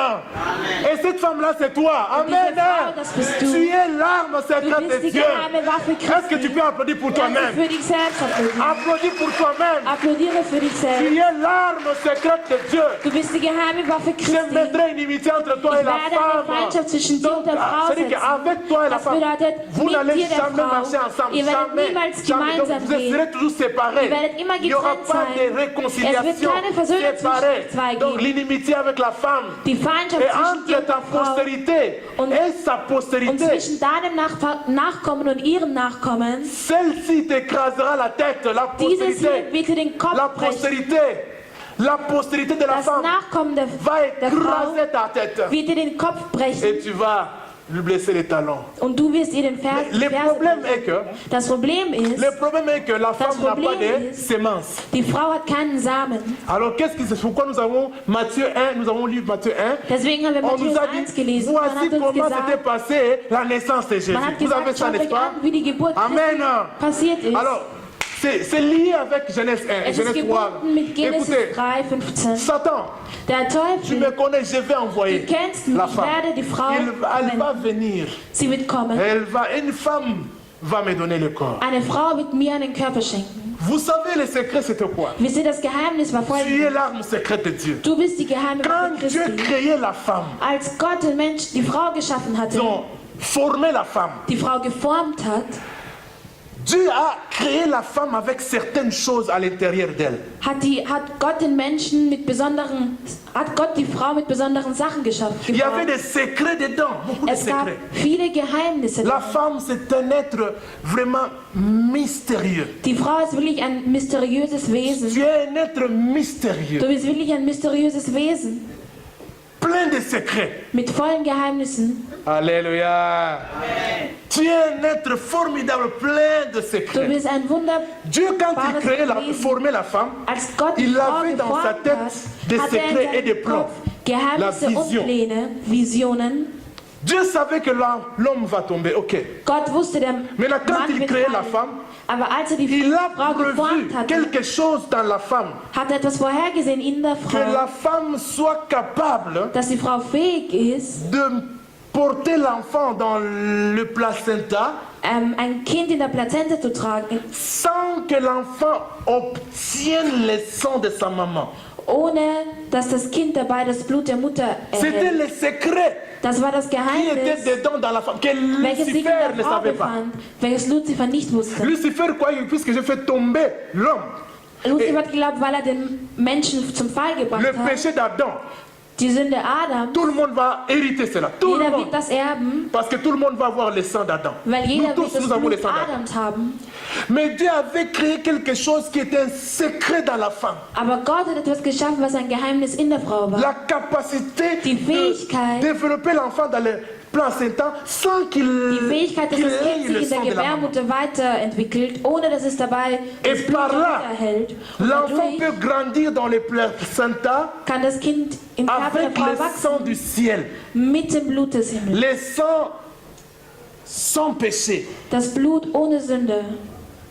Et cette femme-là, c'est toi. diese Amen. Frau, das bist du. Tu es l'arme Du secrète bist de die Dieu. geheime Waffe Est-ce que tu Christi. peux applaudir pour Kannst du toi-même? für dich selbst applaudieren. Applaudis pour toi-même. Applaudiere für dich Tu selbst. es l'arme secrète de Dieu. Du bist die geheime Waffe Je Christi. mettrai une inimitié entre toi et Ich la werde eine Feindschaft femme. zwischen dir und der Frau C'est-à-dire setzen. qu'avec toi et la Das femme, bedeutet, vous mit n'allez dir der jamais marcher Frau, ensemble. ihr werdet Jamais. niemals Jamais. Donc gemeinsam vous gehen. serez toujours séparés. Ihr werdet immer Il n'y aura getrennt pas sein. de Es wird réconciliation keine Versöhnung zwischen séparée. den zwei Donc geben. l'inimitié avec la femme. Die Feindschaft Et zwischen dir entre und ta der Frau postérité Und- et sa und postérité, zwischen deinem Nachkommen und ihrem Nachkommen, celle-ci t'écrasera la tête, la dieses hier postérité. wird dir den Kopf La brechen. postérité. La postérité de la Das femme Nachkommen der va Frau écraser ta tête. wird dir den Kopf brechen Et tu vas lui blesser les talons. und du wirst ihr den Ferse Le problème est que, Das Problem ist, la femme n'a pas Problem de ist- sémence. die Frau hat keinen Samen. Alors qu'est-ce qui c'est pourquoi nous avons Matthieu 1, nous avons lu Matthieu 1. Deswegen haben wir On nous Matthäus a 1 dit, gelesen. Man voici hat uns comment s'était gesagt, passée la naissance de Jésus. man hat Vous avez gesagt, ça, schaut n'est-ce euch pas? an, wie die Geburt Amen. Christi passiert ist. Alors, c'est lié avec Genèse 1, Es ist Genèse 3. gebunden mit Genesis Écoutez, 3,15. Satan, Der tu Teufel, me connais, je vais envoyer du kennst mich, la ich femme. werde die Frau Elle va venir. Sie wird kommen. Une femme va me donner le corps. Eine Frau wird mir einen Körper schenken. Vous savez, le secret, c'était quoi? Wisst ihr, das Geheimnis war Tu es folgendes. l'arme secrète de Dieu. Du bist die geheime Waffe Quand Dieu Christi. créait la femme, Als Gott den Mensch, die Frau geschaffen hatte, donc formé la femme, die Frau geformt hat, Dieu a créé la femme avec certaines choses à l'intérieur d'elle. hat Gott den Menschen mit besonderen, hat Gott die Frau mit besonderen Sachen geschaffen. Il y avait geformt. des secrets dedans, beaucoup de Es gab secrets. viele Geheimnisse. La femme, c'est un être vraiment mystérieux. Die Frau ist wirklich ein mysteriöses Wesen. Tu es un être mystérieux, Du bist wirklich ein mysteriöses Wesen plein de secrets. mit vollen Geheimnissen. Alléluia. Tu es un être formidable, plein de Du secrets. bist ein Wunder. Dieu, quand il créait formait la femme, Als Gott die il Frau avait dans sa geformt tête hat, des hat er in secrets et des seinem plans. Kopf Geheimnisse La und vision. Pläne, Visionen. Dieu savait que l'homme va tomber, ok. Gott wusste, der Maintenant, quand Mann il wird créait la fallen. femme, Aber als er die il a Frau prévu geformt hatte, quelque chose dans la femme, hat er etwas vorhergesehen in der que la Frau, femme soit capable dass die Frau fähig ist, de porter l'enfant dans le placenta ein Kind in der Plazenta zu tragen, sans que l'enfant obtienne le sang de sa maman. ohne dass das Kind dabei das Blut der Mutter C'était erhält. le secret Das war das qui était Geheimnis, dedans dans la femme, que welches sich in Lucifer der ne Frau savait pas. befand, welches Lucifer nicht wusste. Lucifer croyait, puisque j'ai fait tomber l'homme, Lucifer hat geglaubt, weil er den Menschen zum Fall gebracht le hat, péché d'Adam, die Sünde Adams, tout le monde va hériter cela. Tout le jeder monde. wird das erben, Parce que tout le monde va avoir le sang d'Adam. weil Nous jeder tous, wird das nous avons le Blut sang d'Adam. Adams haben. Mais Dieu avait créé quelque chose qui était un secret dans la femme. Aber Gott hat etwas geschaffen, was ein Geheimnis in der Frau war. La capacité Die de Fähigkeit, développer l'enfant dans le placenta sans qu'il die Fähigkeit, dass das ait Kind le sich in sang der de la maman. Gebärmutter weiterentwickelt, ohne dass es dabei das Et Blut par der là, Mutter erhält. Und l'enfant dadurch peut grandir dans le placenta kann das Kind im Körper der avec Frau le sang du wachsen, ciel. mit dem Blut des Himmels. Le sang sans péché. Das Blut ohne Sünde.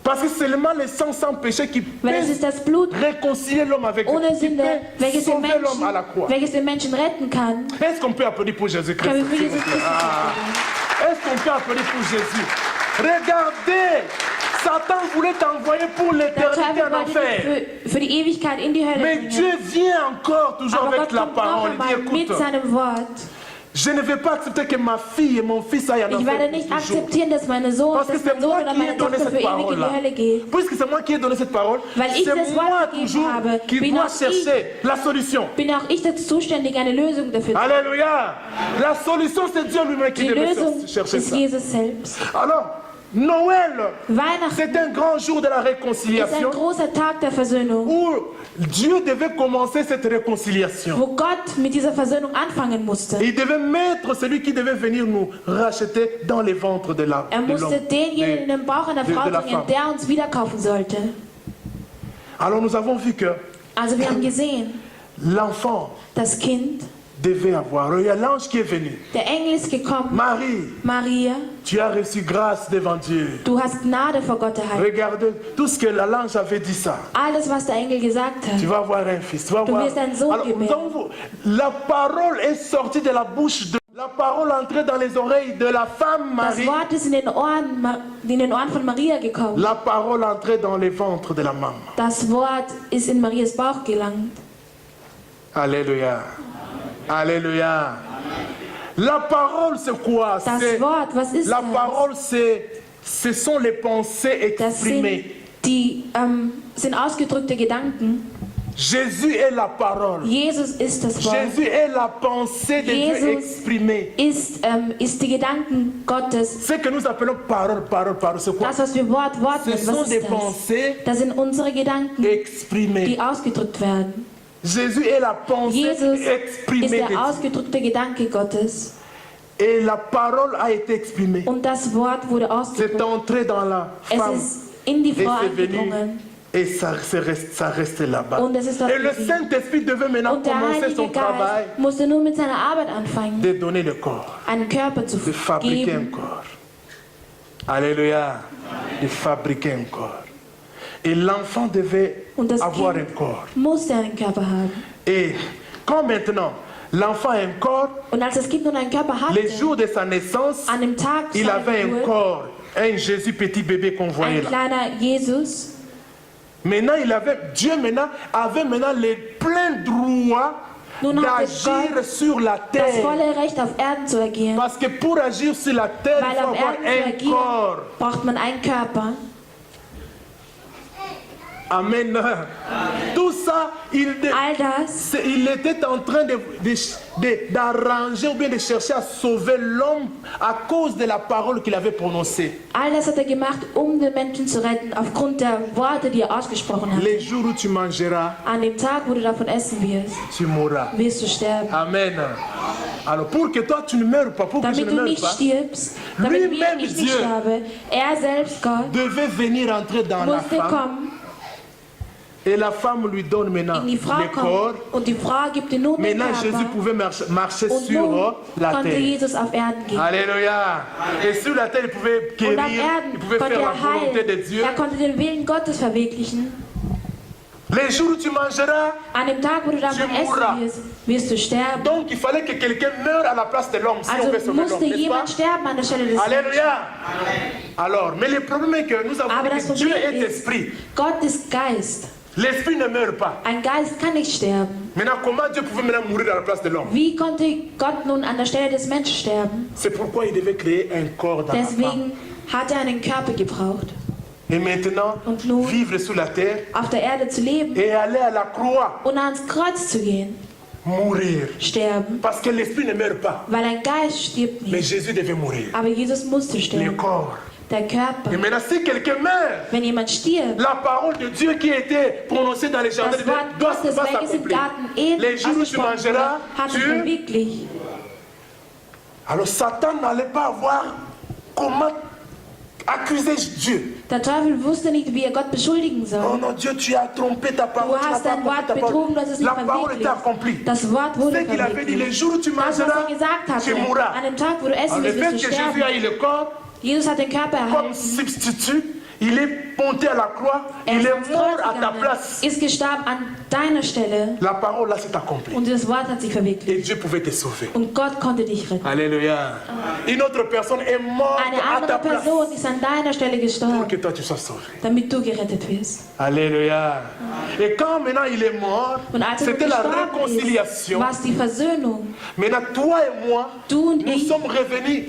Parce que c'est seulement le sang sans péché qui peut Weil es ist das Blut réconcilier l'homme avec Dieu, ohne qui Sünde, peut welches den sauver l'homme à la Menschen, croix. welches den Menschen retten kann. Est-ce qu'on peut applaudir pour Jésus-Christ? Können wir für s'il Jesus vous plaît? Christus applaudieren? Est-ce qu'on peut applaudir pour Jésus? Regardez, Satan voulait t'envoyer pour Der l'éternité Teufel en wollte enfer. dich für die Ewigkeit in die Hölle Mais bringen. Dieu vient encore toujours Aber avec Gott la kommt noch parole. Il einmal dit, mit écoute, seinem Wort. je ne vais pas accepter que ma fille et mon fils aillent en Ich enfer werde pour nicht toujours. akzeptieren, dass mein Sohn Parce que c'est oder moi qui ai meine donné Tochter für cette ewig in parole-là. die Hölle geht. Puisque c'est moi qui ai donné cette parole, Weil ich c'est das Wort moi gegeben toujours habe, qui bin dois auch chercher la solution. Bin auch ich dazu zuständig, eine Lösung dafür zu finden. Alléluia. La solution, c'est Dieu lui-même qui Die devait Lösung chercher ist ça. Jesus selbst. Alors, Noël, Weihnachten c'est un grand jour de la ist ein réconciliation großer Tag der Versöhnung, où Dieu devait commencer cette réconciliation. wo Gott mit dieser Versöhnung anfangen musste. Il devait mettre celui qui devait venir nous racheter dans les ventres de l'homme. Musste denjenigen in den Bauch einer Frau de la bringen, femme. der uns wiederkaufen sollte. Alors nous avons vu que Also wir haben gesehen, l'enfant das Kind, devait avoir. Il y a l'ange qui est venu. der Engel ist gekommen. Marie, Maria, tu as reçu grâce devant Dieu. du hast Gnade vor Gott erhalten. Regardez, tout ce que l'ange avait dit ça. Alles, was der Engel gesagt Tu hat. vas avoir un fils. Tu vas Du avoir... wirst einen Sohn Alors, gebären. donc, la parole est sortie de la bouche de... La parole entrait dans les oreilles de la femme Das Marie. Wort ist in den Ohren von Maria gekommen. La parole entrait dans les ventres de la maman. Das Wort ist in Marias Bauch gelangt. Alléluia. Alléluia. La parole, c'est quoi? Das C'est- Wort, was ist La das? parole, ce sont les pensées Das sind exprimées. sind ausgedrückte Gedanken. Jésus est la parole. Jesus ist das Wort. Jésus est la pensée de Dieu Jesus exprimée. ist die Gedanken Gottes. Ce que nous appelons parole, c'est quoi? Das, was wir Wort Ce nennen, sont was des ist das? pensées Das sind unsere Gedanken, exprimées. die ausgedrückt werden. Jésus est la pensée Jesus ist exprimée de der Dieu. ausgedrückte Gedanke Gottes. Et la parole a été exprimée. Und das Wort wurde C'est ausgesprochen. entré dans la Es femme. ist in die Et Frau c'est venu. eingedrungen. Et ça restait là-bas. Und es ist dort Et le geblieben. Saint-Esprit devait maintenant Und der commencer son Heilige travail Geist musste nun mit seiner Arbeit anfangen, de donner le corps, einen Körper zu de fabriquer un geben. corps. Alléluia. De fabriquer un corps. Et l'enfant devait Und das avoir un Kind corps. musste einen Körper haben. Et quand maintenant l'enfant a un corps, Und als das Kind nun einen Körper hatte, les jours de sa naissance, an dem Tag il seiner avait un Geburt, corps, un Jésus petit bébé qu'on voyait ein là. kleiner Jesus, Maintenant, Dieu maintenant avait maintenant le plein droit Nun hatte d'agir Gott sur la das terre. volle Recht auf Erden zu agieren. Parce que pour agir sur la terre, Weil il faut auf avoir Erden zu un agieren, corps. braucht man einen Körper. Amen. Tout ça, il All était en train d'arranger ou bien de chercher à sauver l'homme à cause de la parole qu'il avait prononcée. das hat gemacht, den Menschen zu retten, aufgrund der Worte, die ausgesprochen hat. Les jours où tu mangeras, An dem Tag, wo du davon essen tu mourras. wirst du sterben. Amen. Alors pour que toi tu ne meurs pas, pour que je Damit ne du meure nicht pas, stirbst, damit Lui-même, ich nicht Dieu, sterbe, selbst Gott, devait venir entrer dans la musste femme. kommen, Et la femme lui donne maintenant in die Frau le corps. kommen und die Frau gibt dir nun den Maintenant, Jésus Körper. pouvait marcher Und sur nun la konnte terre. Jesus auf Erden gehen. Alléluia. Et sur la terre, il pouvait Und auf guérir, il Erden pouvait konnte faire la volonté de heilen. Dieu. Konnte den Willen Gottes verwirklichen. Les jours où tu mangeras, An dem Tag, wo du davon mourras. essen wirst du sterben. donc il fallait que quelqu'un meure à la place de l'homme si on veut Also sauver l'homme, musste n'est-ce pas? jemand sterben an der Stelle des Menschen. Alléluia. Alors, mais le problème est que nous avons Aber dit das que Dieu Problem est ist, esprit. Gott ist Geist. L'esprit ne meurt pas. Ein Geist kann nicht sterben. Maintenant, comment Dieu pouvait maintenant mourir à la place de l'homme? Wie konnte Gott nun an der Stelle des Menschen sterben? C'est pourquoi il devait créer un corps dans la femme. Deswegen hat einen Körper gebraucht. Et maintenant, Und nun vivre sur la terre auf der Erde zu leben et aller à la croix, und ans Kreuz zu gehen, mourir. sterben. Parce que l'esprit ne meurt pas. Weil ein Geist stirbt Mais nicht. Jésus devait mourir. Aber Jesus musste Le sterben. corps. Der Et Körper. maintenant, si quelqu'un meurt, Wenn jemand stirbt, la parole de Dieu qui était prononcée dans les jardins das de Wort doit Gottes, va welches im s'accomplir. Garten Eden Les jours où tu ausgesprochen wurde, mangeras, hat sich tu... verwirklicht. Alors Satan n'allait pas voir comment accuser Dieu. Der Teufel wusste nicht, wie er Gott beschuldigen Oh soll. non, Dieu, tu as trompé ta Du parole. Tu n'as hast pas dein accompli Wort ta betrogen, parole. du hast es nicht La parole était verwirklicht. accomplie. Das Wort wurde Ce qu'il avait dit, les verwirklicht. jours où tu Das, was mangeras, er gesagt tu hatte, mourras. an dem Tag, wo du essen En le wirst, fait wirst que du Jésus sterben. a eu le corps Jesus hat den Körper comme erhalten. substitut, il est monté à la croix, il ist est ans mort Kreuz à ta gegangen, place. ist gestorben an deiner Stelle La parole là s'est accomplie. und das Wort hat sich verwirklicht. Et Dieu pouvait te sauver. Und Gott konnte dich retten. Alléluia. Une autre personne est morte Eine à ta andere place Person ist an deiner Stelle pour gestorben, que toi tu sois sauvé. damit du gerettet wirst. Alléluia. Et quand maintenant il est mort, Und als er c'était la gestorben ist, réconciliation. war es die Versöhnung. Maintenant toi et moi, Du und nous ich, sommes revenus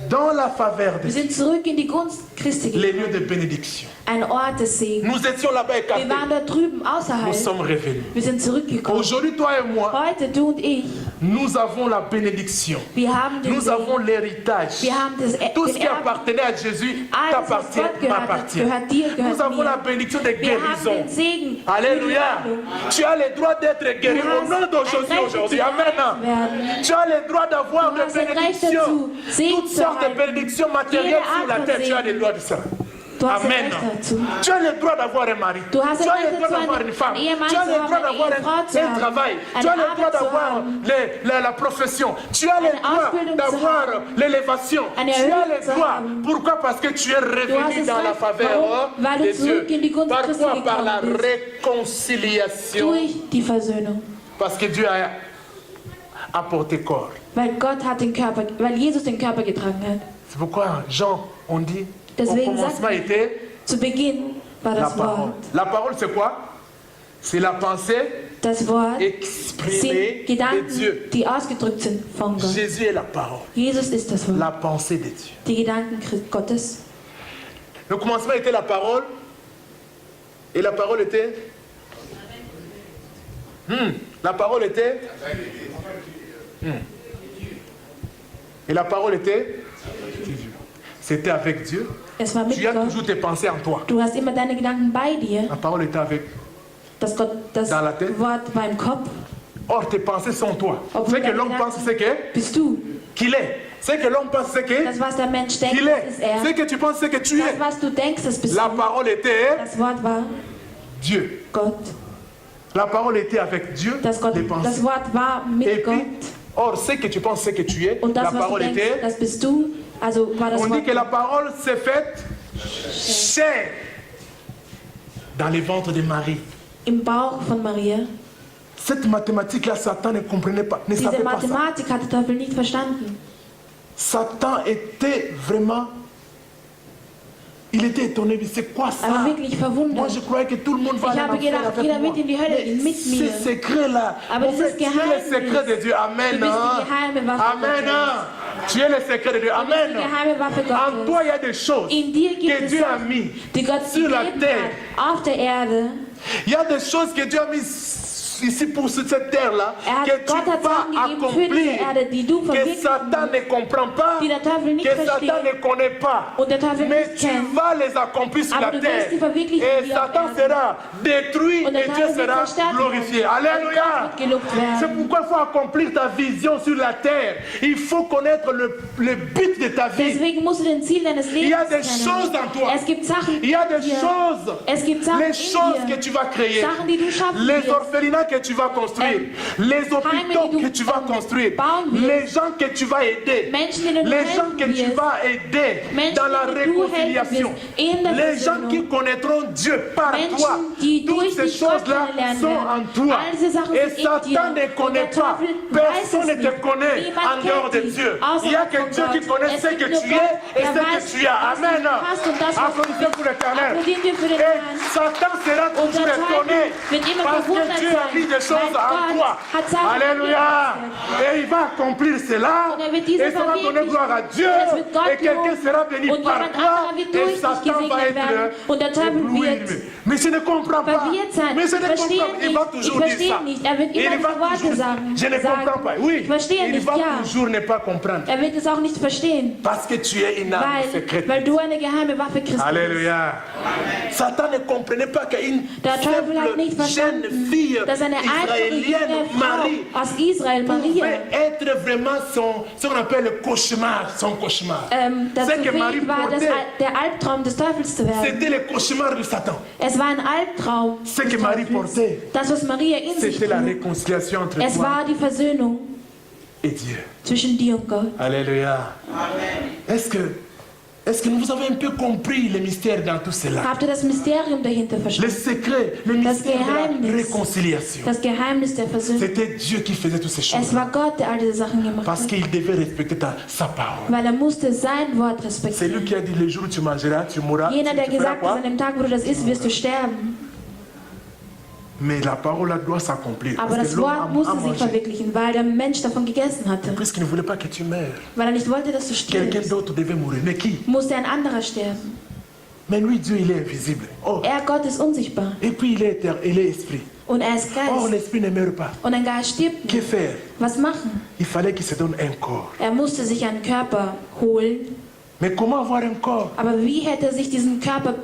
dans la faveur de wir Dieu. sind zurück in die Gunst Christi Les gekommen. lieux de bénédiction. Ein Ort des Segens. Nous étions là-bas Wir écartés. waren da drüben Nous außerhalb. sommes revenus. Wir sind zurückgekommen. Aujourd'hui, toi et moi, Heute, du und ich, nous avons la bénédiction. wir haben den Nous Segen. avons l'héritage. Wir haben Tout ce den qui Erben. appartenait à Jésus Alles, was t'appartient, Gott gehört hat, m'appartient. gehört dir, Nous gehört avons la mir. bénédiction de Wir haben guérison. den Segen. Alléluia. Tu as le droit d'être guéri Du au hast nom d'aujourd'hui. ein Recht, Aujourd'hui. zu Amen. geheilt werden. Tu as le droit d'avoir Du des hast ein Recht bénédictions. dazu, Segen Toutes zu sortes de erhalten. bénédictions matérielles Jede sur la Art terre. von Tu as Segen. le droit de ça. Du hast ein Amen. Recht dazu. Tu as le droit d'avoir un mari. Du hast Tu ein as Recht le droit dazu, d'avoir une femme. einen Ehemann Tu as zu le haben, droit eine d'avoir Ehefrau zu un haben, travail. eine Tu as le droit Arbeit zu d'avoir haben, la profession. Tu as le eine Ausbildung droit zu d'avoir l'élévation. eine Tu as Erhöhung le zu droit. haben. Pourquoi? Parce que tu es Du hast revenu es dans la Recht. faveur Warum? Weil du de Dieu. zurück in die Gunst Par Christi quoi? Par la gekommen bist. réconciliation. Durch die Versöhnung. Parce que Dieu a apporté corps. Weil Gott hat den Körper, weil Jesus den Körper getragen hat. C'est pourquoi Jean, on dit, au Deswegen commencement sagt était Zu Beginn war la das parole. Wort. La parole c'est quoi? C'est la pensée Das Wort exprimée sind de Dieu. Gedanken, die ausgedrückt sind von Gott. Jésus est la parole, Jesus ist das Wort. la pensée de Dieu. Die Gedanken Gottes. Le commencement était la parole, et la parole était... La parole était... Et la parole était... C'était avec Dieu. Es war mit Tu as Gott. toujours tes pensées en toi. Du hast immer deine Gedanken bei dir. La parole était avec... Das Dans la tête. Wort war im Kopf. Or, tes pensées sont toi. Obwohl Ce que deine l'homme Gedanken pense, c'est que bist du. qu'il est. Ce que l'homme pense, c'est que Das, was der Mensch denkt, qu'il das ist est. Ce er. que tu penses, c'est que tu Das, es. was du denkst, das bist La du. parole était Das Wort war Dieu. Gott. La parole était avec Dieu. Das, Gott, Les das pensées. Wort war Et mit Gott. puis, or, ce que tu penses, c'est que tu es. Und das, La was du parole denkst, était. das bist du. Also war das On dit Wort. que la parole s'est faite chair dans les ventres de Marie. Im Bauch von Maria. Cette mathématique-là, Satan ne comprenait pas, ne Diese savait pas ça. Mathematik hat der Teufel nicht verstanden. Satan était vraiment... Il était étonné, mais c'est quoi ça? Er war wirklich Moi, verwundert. je croyais que tout le monde va Ich aller en habe enfer gedacht, avec jeder moi. wird in die Hölle gehen, mit Mais mir. ces secrets-là, Aber en fait, dieses tu es le Geheimnis. secret de Dieu. Amen. Du bist hein? die geheime Waffe Amen. Gottes. hein? Tu es le secret de Dieu. Du bist Amen. die geheime Waffe En Gottes. toi, il y a des choses In dir gibt que es Dieu a Sachen, mis die Gott sur la gegeben terre. hat auf der Erde. Il y a des choses que Dieu a mis ici pour cette terre-là que tu Gott hat vas Sachen gegeben für diese accomplir, Erde, die du que verwirklichen Satan ne comprend pas, die der Teufel nicht que Satan versteht ne connaît pas. und der Teufel Mais nicht tu kennt. vas les accomplir sur Aber la du wirst terre. sie verwirklichen Et hier auf Satan Erden. sera détruit Und der et Dieu Teufel wird sera verstärkt glorifié. werden. Alléluia. Und Gott wird gelobt werden. C'est pourquoi il faut accomplir ta vision sur la terre. Il faut connaître le but de ta vie. Deswegen musst du den Ziel deines Il y a Lebens des choses kennen. en toi. Es gibt Sachen Il y a des in dir. choses, Es gibt Sachen les in choses dir. que tu vas créer, Sachen, die du schaffen les wirst. orphelinats que tu vas construire, les hôpitaux die du que tu vas construire, bauen wirst. les gens que tu vas aider, Menschen, denen du les gens helfen que tu wirst. vas aider Menschen, dans la denen du helfen réconciliation, wirst in der les gens Versöhnung. qui connaîtront Dieu par Menschen, toi. die Toutes durch ces dich Gott choses-là kennenlernen sont werden. en toi. All diese Sachen Et sind in Satan dir. ne Und connaît der pas. Teufel Personne weiß ne es te nicht. connaît Niemand en dehors de kennt dich, Dieu. außerhalb Il y a que von Dieu qui Gott. connaît Es ce gibt que nur tu Gott, es et der ce weiß, que tu as. was du Amen. hast und das, was du Applaudissez pour l'éternel. Applaudieren wir für den Et Herrn. Satan sera Und der toujours étonné Teufel wird immer parce que verwundert Dieu a mis des sein, choses weil en Gott toi. hat Sachen Alléluia. in Et il va accomplir cela. Und wird diese Et ça va donner verwirklichen. gloire à Dieu. Und es wird Gott Et quelqu'un loben. sera béni Und par jemand toi. anderer wird Et durch dich Satan va gesegnet werden. être Und der Teufel ébloui. wird Mais je ne comprends pas. verwirrt sein. Mais je Ich ne verstehe comprends pas. Il va nicht. Ich toujours dire verstehe ça. nicht. Er wird immer Il va diese Worte toujours sagen. Je ne comprends pas. Oui. Ich verstehe Il nicht, va ja. toujours ne pas comprendre. Er wird es auch nicht verstehen. Parce que tu es une arme secrète. Weil du eine geheime Waffe Christi bist. Alléluia. Satan ne comprenait pas qu'une Der Teufel hat nicht simple jeune verstanden, fille dass eine einfache israélienne, junge Marie, Frau aus Israel, Maria, pouvait être vraiment ce qu'on appelle le cauchemar, son cauchemar. dazu Ce que Marie fähig war, portait, der Albtraum des Teufels zu werden. c'était le cauchemar du Satan. Es war ein Albtraum Ce des que Marie Teufels. portait, Das, was Maria in sich c'était la trug, réconciliation entre es toi war die Versöhnung et Dieu. zwischen dir und Gott. Alléluia. Est-ce que vous avez un peu compris le mystère dans tout cela? Habt ihr das Mysterium dahinter Le verstanden? secret, le mystère de la Geheimnis. réconciliation. Das Geheimnis der Versöhnung. C'était Dieu qui faisait toutes ces Es choses. war Gott, der all diese Sachen gemacht Parce hat. qu'il devait respecter sa parole. Weil er musste sein Wort C'est lui respektieren. qui a dit le jour où tu mangeras, tu mourras. Jener, der tu feras gesagt hat, quoi? an dem Tag, wo du das isst, wirst du sterben. Mais la parole doit s'accomplir. Aber Parce das que l'homme Wort a musste sich mangé. verwirklichen, weil der Mensch davon gegessen hatte. Puisqu'il ne voulait pas que tu meurs. Weil er nicht wollte, dass du Quelqu'un stirbst, d'autre devait mourir. Mais qui? musste ein anderer sterben. Mais lui, Dieu, il est invisible. Oh. Er, Gott, ist unsichtbar. Et puis il est éternel, il est esprit. Und er ist Oh, Geist. l'esprit ne meurt pas. Und ein Geist stirbt Que nicht. faire? Was machen? Il fallait qu'il se donne un corps. Er musste sich einen Körper holen. Mais comment avoir un corps Aber wie hätte er sich diesen Körper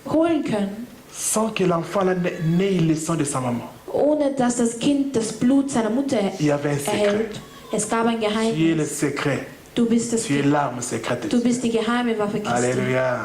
holen können, sans que l'enfant là n'ait le sang de sa maman? ohne dass das Kind das Blut seiner Mutter Il y avait un secret. erhält? Es gab ein Tu es le Geheimnis. secret. Du bist das Tu es l'arme secrète de Du Dieu. bist die geheime Waffe Christi. Alléluia.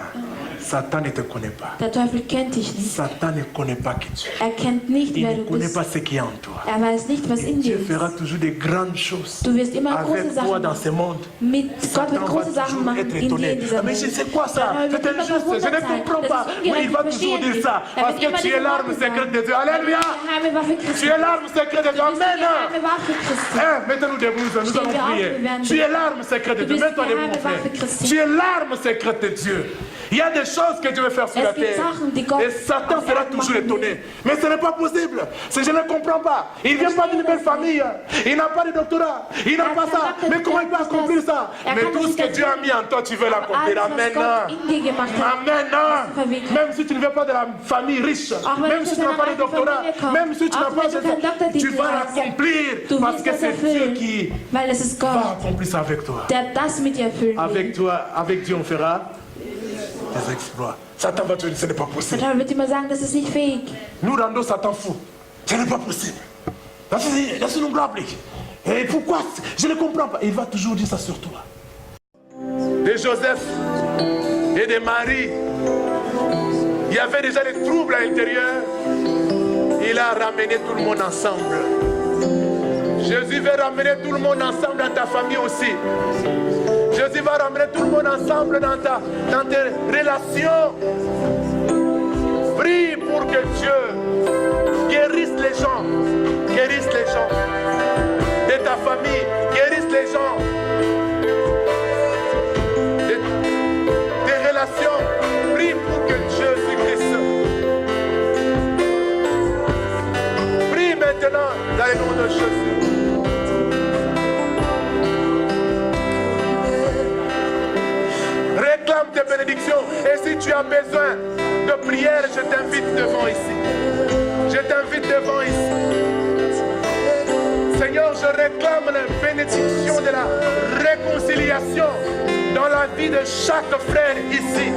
Satan ne te connaît pas. Der Teufel kennt dich nicht. Satan ne connaît pas qui tu es. Er kennt nicht, Il wer ne du connaît bist. pas ce qui est en toi. Er weiß nicht, was in dir Dieu fera ist. toujours des grandes choses Du wirst immer große avec toi Sachen dans machen. ce monde. Mit Gott Satan wird va große Sachen toujours machen être in dir, étonné. in dieser Ah, mais Welt. c'est quoi ça? Der Teufel C'est wird immer injuste, je verwundert ne sein. comprends Das pas. ist Oui, ungerecht, il va ich toujours verstehe dire nicht. ça. Er Parce wird que immer tu es diese l'arme Worte secrète sagen. de Dieu. Alléluia. Die geheime Waffe Christi. Tu es l'arme secrète de Dieu. Du bist die Amen. geheime Waffe Christi. Mettez-nous debout, nous Stehen allons wir auf, prier. wir werden Tu es l'arme secrète de Du Dieu. bist Mets-toi die debout, mon geheime Waffe frère. Christi. Tu es l'arme secrète de Dieu. Il y a des choses que Dieu veut faire sur Es la gibt terre. Sachen, die Gott Et Satan auf sera Erden toujours machen étonné. will. Mais ce n'est pas possible. Je ne comprends pas. Il ne vient pas d'une belle famille. Il n'a pas de doctorat. Il n'a pas ça. Mais comment il peut accomplir ça? Mais tout ce que Dieu a mis en toi, tu veux l'accomplir. Alles, was Amen. Gott in dir gemacht hat, Amen. verwirklichen. Même si tu ne viens pas de la famille riche, Auch wenn même du si tu aus n'as einer pas de reichen doctorat, Familie kommst, même si tu n'as auch pas wenn du keinen de... Doktortitel Tu vas hast, l'accomplir du parce wirst que das c'est Dieu erfüllen, qui weil es ist va Gott, accomplir ça avec toi. der das mit dir erfüllen will. Avec toi, avec Dieu, on fera des exploits. Satan va te dire, ce n'est pas Der possible. Teufel wird immer sagen, das ist nicht fähig. Nous rendons Satan fou. Ce n'est pas possible. Das ist unglaublich. Et pourquoi? Je ne comprends pas. Il va toujours dire ça sur toi. de Joseph et de Marie, il y avait déjà des troubles à l'intérieur. Il a ramené tout le monde ensemble. Jésus veut ramener tout le monde ensemble dans ta famille aussi. Jésus va ramener tout le monde ensemble dans tes relations. Prie pour que Dieu guérisse les gens de ta famille, guérisse les gens de tes relations. Prie pour que Jésus-Christ. Prie maintenant dans le nom de Jésus. Réclame tes bénédictions. Et si tu as besoin de prière, je t'invite devant ici. Je t'invite devant ici. Seigneur, je réclame la bénédiction de la réconciliation dans la vie de chaque frère ici.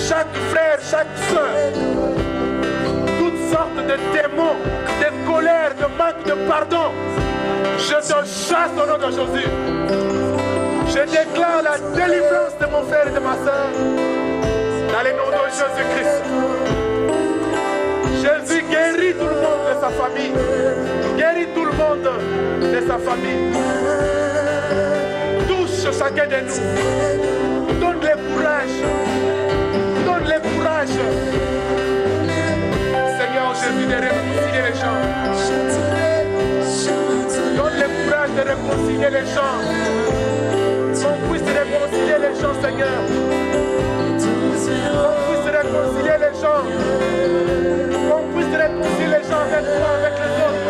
Chaque frère, chaque soeur. Toutes sortes de démons, de colère, de manque de pardon. Je te chasse au nom de Jésus. Je déclare la délivrance de mon frère et de ma soeur dans le nom de Jésus-Christ. Jésus guérit tout le monde de sa famille. Guérit tout le monde de sa famille. Touche chacun de nous. Donne-les courage. Donne-les courage. Seigneur Jésus, de réconcilier les gens. Donne-les courage de réconcilier les gens. Qu'on puisse réconcilier les gens, Seigneur. Qu'on puisse réconcilier les gens. Qu'on puisse réconcilier les gens avec toi, avec les autres.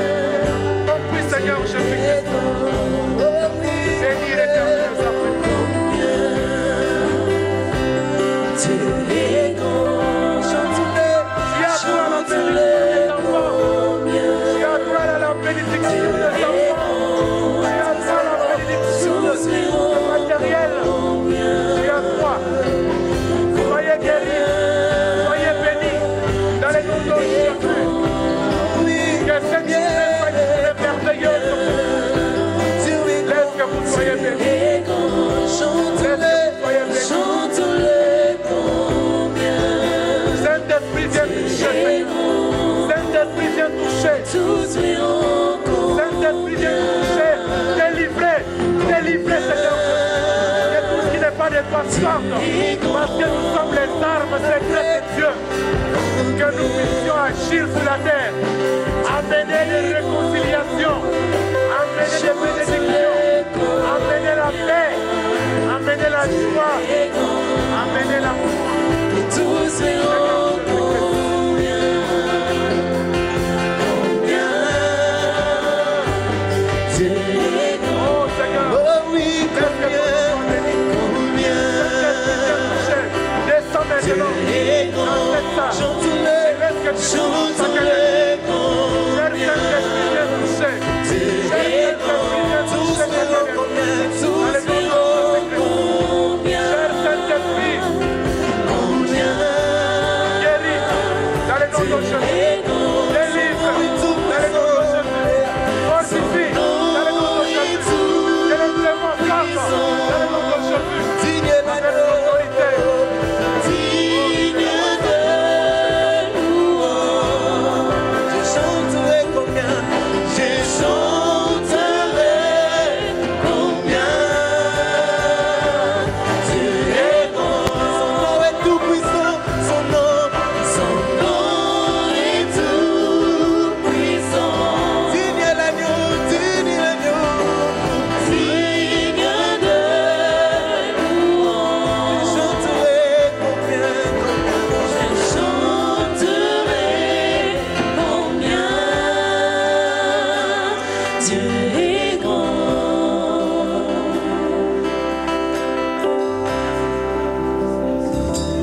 Qu'on puisse, Seigneur, Jésus-Christ, bénir éternel sa bénédiction des enfants. Tu as droit à la bénédiction des enfants. Tu as droit à la bénédiction matérielle. Tu as droit. Soyez guéris. Soyez bénis. Dans les noms de Jésus. Que cette journée soit une merveilleuse. Laisse que vous soyez bénis. Laisse que vous soyez bénis. Saint-Esprit, viens toucher. Saint-Esprit, viens toucher. Saint-Esprit, viens toucher. Délivrer, Seigneur. De tout ce qui n'est pas de toi sorte. Parce que nous sommes les armes secrètes de Dieu. Que nous puissions agir sur la terre. Amener des réconciliations. Amener des bénédictions. Amener la paix. Amener la joie. Amener l'amour.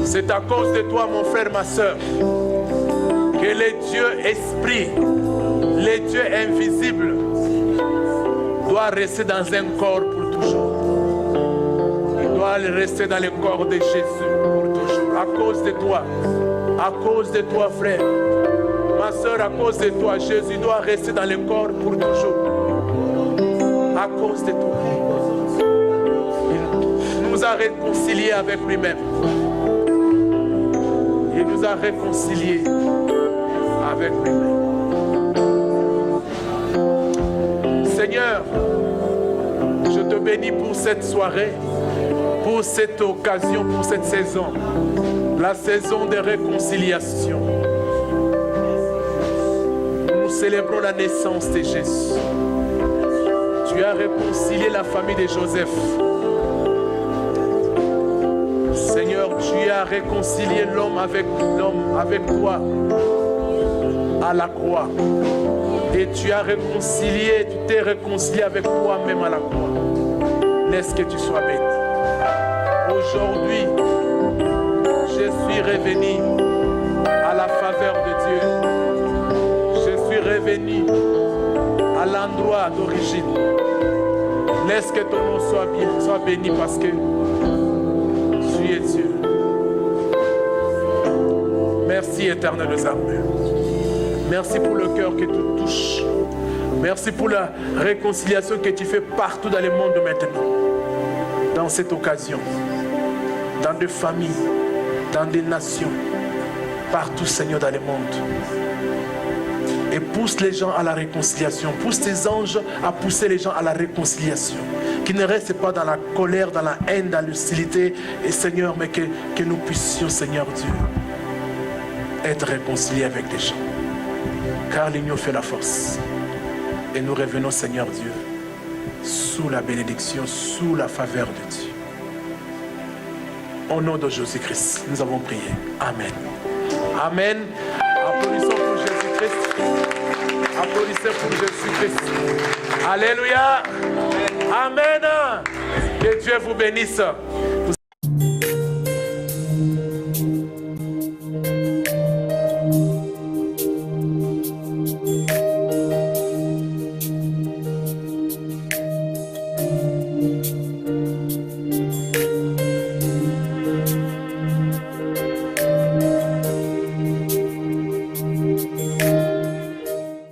C'est à cause de toi, mon frère, ma soeur, que les dieux esprits, les dieux invisibles, doivent rester dans un corps pour toujours. Ils doivent rester dans le corps de Jésus pour toujours. À cause de toi, frère, ma soeur, à cause de toi, Jésus doit rester dans le corps pour toujours. À cause de toi. nous a réconciliés avec lui-même. Il nous a réconciliés avec lui-même. Seigneur, je te bénis pour cette soirée, pour cette occasion, pour cette saison, la saison de réconciliation. Nous célébrons la naissance de Jésus. Tu as réconcilié la famille de Joseph. Seigneur, tu as réconcilié l'homme avec toi à la croix. Et tu as réconcilié, tu t'es réconcilié avec toi-même à la croix. Laisse que tu sois béni. Aujourd'hui, je suis revenu à la faveur de Dieu. Je suis revenu à l'endroit d'origine. Laisse que ton nom soit béni parce que tu es Dieu. Merci éternel des armées. Merci pour le cœur que tu touches. Merci pour la réconciliation que tu fais partout dans le monde maintenant. Dans cette occasion, dans des familles, dans des nations, partout Seigneur dans le monde. Et pousse les gens à la réconciliation. Pousse tes anges à pousser les gens à la réconciliation. Qu'ils ne restent pas dans la colère, dans la haine, dans l'hostilité. Et Seigneur, mais que nous puissions, Seigneur Dieu, être réconciliés avec les gens. Car l'union fait la force. Et nous revenons, Seigneur Dieu, sous la bénédiction, sous la faveur de Dieu. Au nom de Jésus-Christ, nous avons prié. Amen. Amen. Applaudissons pour Jésus-Christ. Applaudissez pour Jésus-Christ. Alléluia. Amen. Que Dieu vous bénisse.